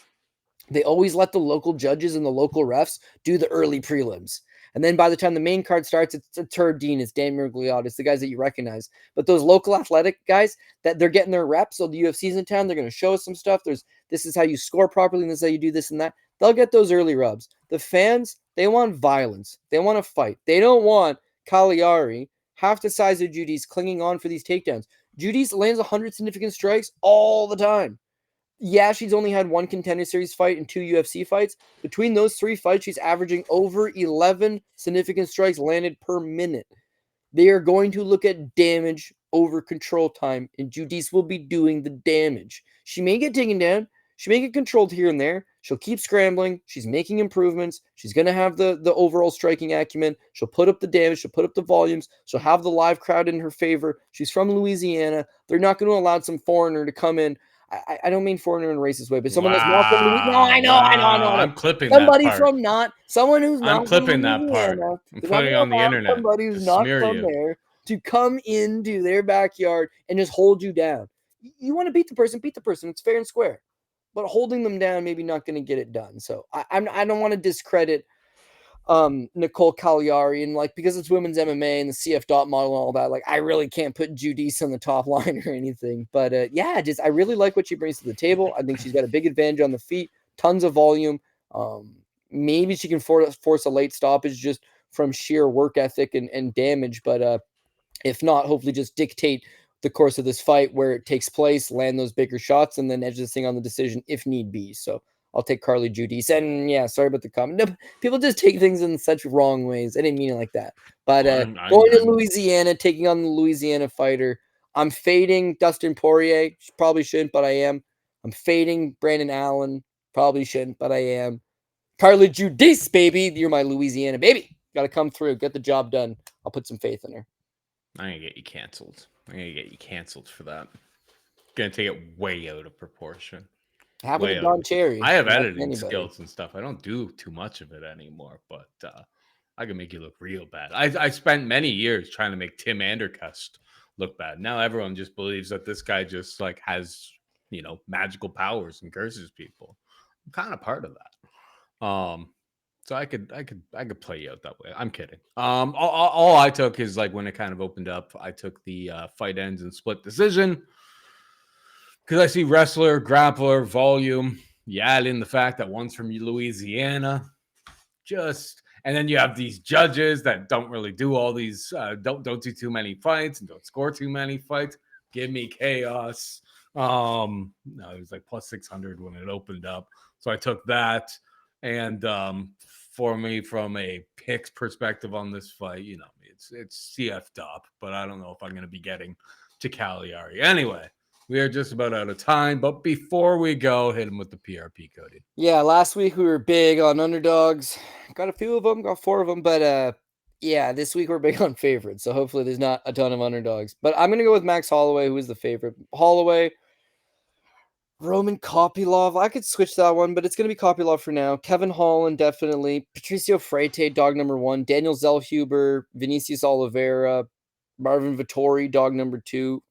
they always let the local judges and the local refs do the early prelims. And then by the time the main card starts, it's Turd Dean, it's Dan Mergliot, it's the guys that you recognize. But those local athletic guys, that they're getting their reps, so the UFC's in town, they're going to show us some stuff. This is how you score properly, and this is how you do this and that. They'll get those early rubs. The fans, they want violence. They want to fight. They don't want Cagliari, half the size of Judice, clinging on for these takedowns. Judice lands 100 significant strikes all the time. Yeah, she's only had 1 Contender Series fight and 2 UFC fights. Between those 3 fights, she's averaging over 11 significant strikes landed per minute. They are going to look at damage over control time, and Judice will be doing the damage. She may get taken down. She may get controlled here and there. She'll keep scrambling. She's making improvements. She's going to have the overall striking acumen. She'll put up the damage. She'll put up the volumes. She'll have the live crowd in her favor. She's from Louisiana. They're not going to allow some foreigner to come in. I don't mean foreigner in a racist way, but someone that's not from Louisiana. No, I know. I'm clipping somebody that part. Someone who's not I'm clipping from that part. Louisiana. I'm putting it on the internet. Somebody who's not from there. to come into their backyard and just hold you down. You want to beat the person, it's fair and square. But holding them down, maybe not going to get it done. So I don't want to discredit Nicole Cagliari, and like, because it's women's MMA and the CF dot model and all that, like, I really can't put Judice on the top line or anything. But yeah, just I really like what she brings to the table. I think she's got a big advantage on the feet, tons of volume. Maybe she can force a late stoppage just from sheer work ethic and damage. But if not, hopefully just dictate the course of this fight where it takes place, land those bigger shots, and then edge this thing on the decision if need be. So I'll take Carly Judice. And yeah, sorry about the comment. No, people just take things in such wrong ways. I didn't mean it like that. But going to Louisiana, taking on the Louisiana fighter, I'm fading Dustin Poirier. Probably shouldn't, but I am. I'm fading Brandon Allen. Probably shouldn't, but I am. Carly Judice, baby. You're my Louisiana baby. Got to come through. Get the job done. I'll put some faith in her. I'm going to get you canceled. For that. Going to take it way out of proportion. Happened to Don Cherry. I have editing skills and stuff. I don't do too much of it anymore, but I can make you look real bad. I spent many years trying to make Tim Andercust look bad. Now everyone just believes that this guy just like has, magical powers and curses people. I'm kind of part of that. So I could play you out that way. I'm kidding. All I took is like when it kind of opened up, I took the fight ends and split decision. Because I see wrestler, grappler, volume. You add in the fact that one's from Louisiana. And then you have these judges that don't really do all these, don't do too many fights and don't score too many fights. Give me chaos. No, it was like plus 600 when it opened up. So I took that. And for me, from a picks perspective on this fight, it's CF Dop, but I don't know if I'm going to be getting to Cagliari. Anyway. We are just about out of time, but before we go, hit him with the PRP, Cody. Yeah, last week we were big on underdogs. Got a few of them, got 4 of them, but yeah, this week we're big on favorites, so hopefully there's not a ton of underdogs. But I'm going to go with Max Holloway, who is the favorite. Holloway, Roman Kopylov. I could switch that one, but it's going to be Kopylov for now. Kevin Holland, definitely. Patricio Freire, dog number 1. Daniel Zellhuber, Vinicius Oliveira, Marvin Vettori, dog number 2,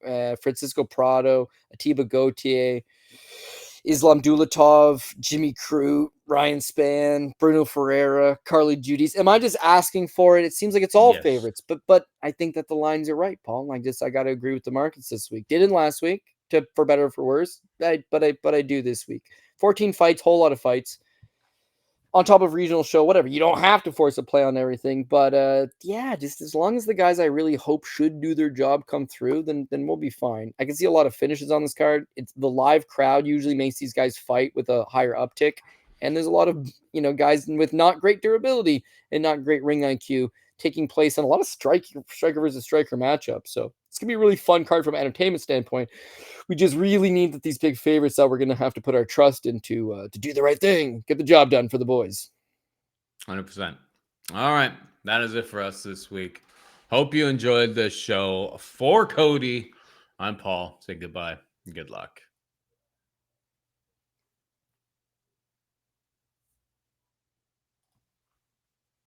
Francisco Prado, Ateba Gautier, Islam Dulatov, Jimmy Crute, Ryan Spann, Bruno Ferreira, Carly Judice. Am I just asking for it? It seems like it's all favorites, but I think that the lines are right, Paul. I got to agree with the markets this week. Didn't last week, for better or for worse, but I do this week. 14 fights, whole lot of fights. On top of regional show, whatever. You don't have to force a play on everything, but yeah, just as long as the guys I really hope should do their job come through, then we'll be fine. I can see a lot of finishes on this card. It's the live crowd usually makes these guys fight with a higher uptick, and there's a lot of guys with not great durability and not great ring IQ taking place in a lot of striker versus striker matchups. So it's gonna be a really fun card from an entertainment standpoint. We just really need that these big favorites that we're going to have to put our trust into to do the right thing, get the job done for the boys. 100%. All right. That is it for us this week. Hope you enjoyed the show. For Cody, I'm Paul. Say goodbye and good luck.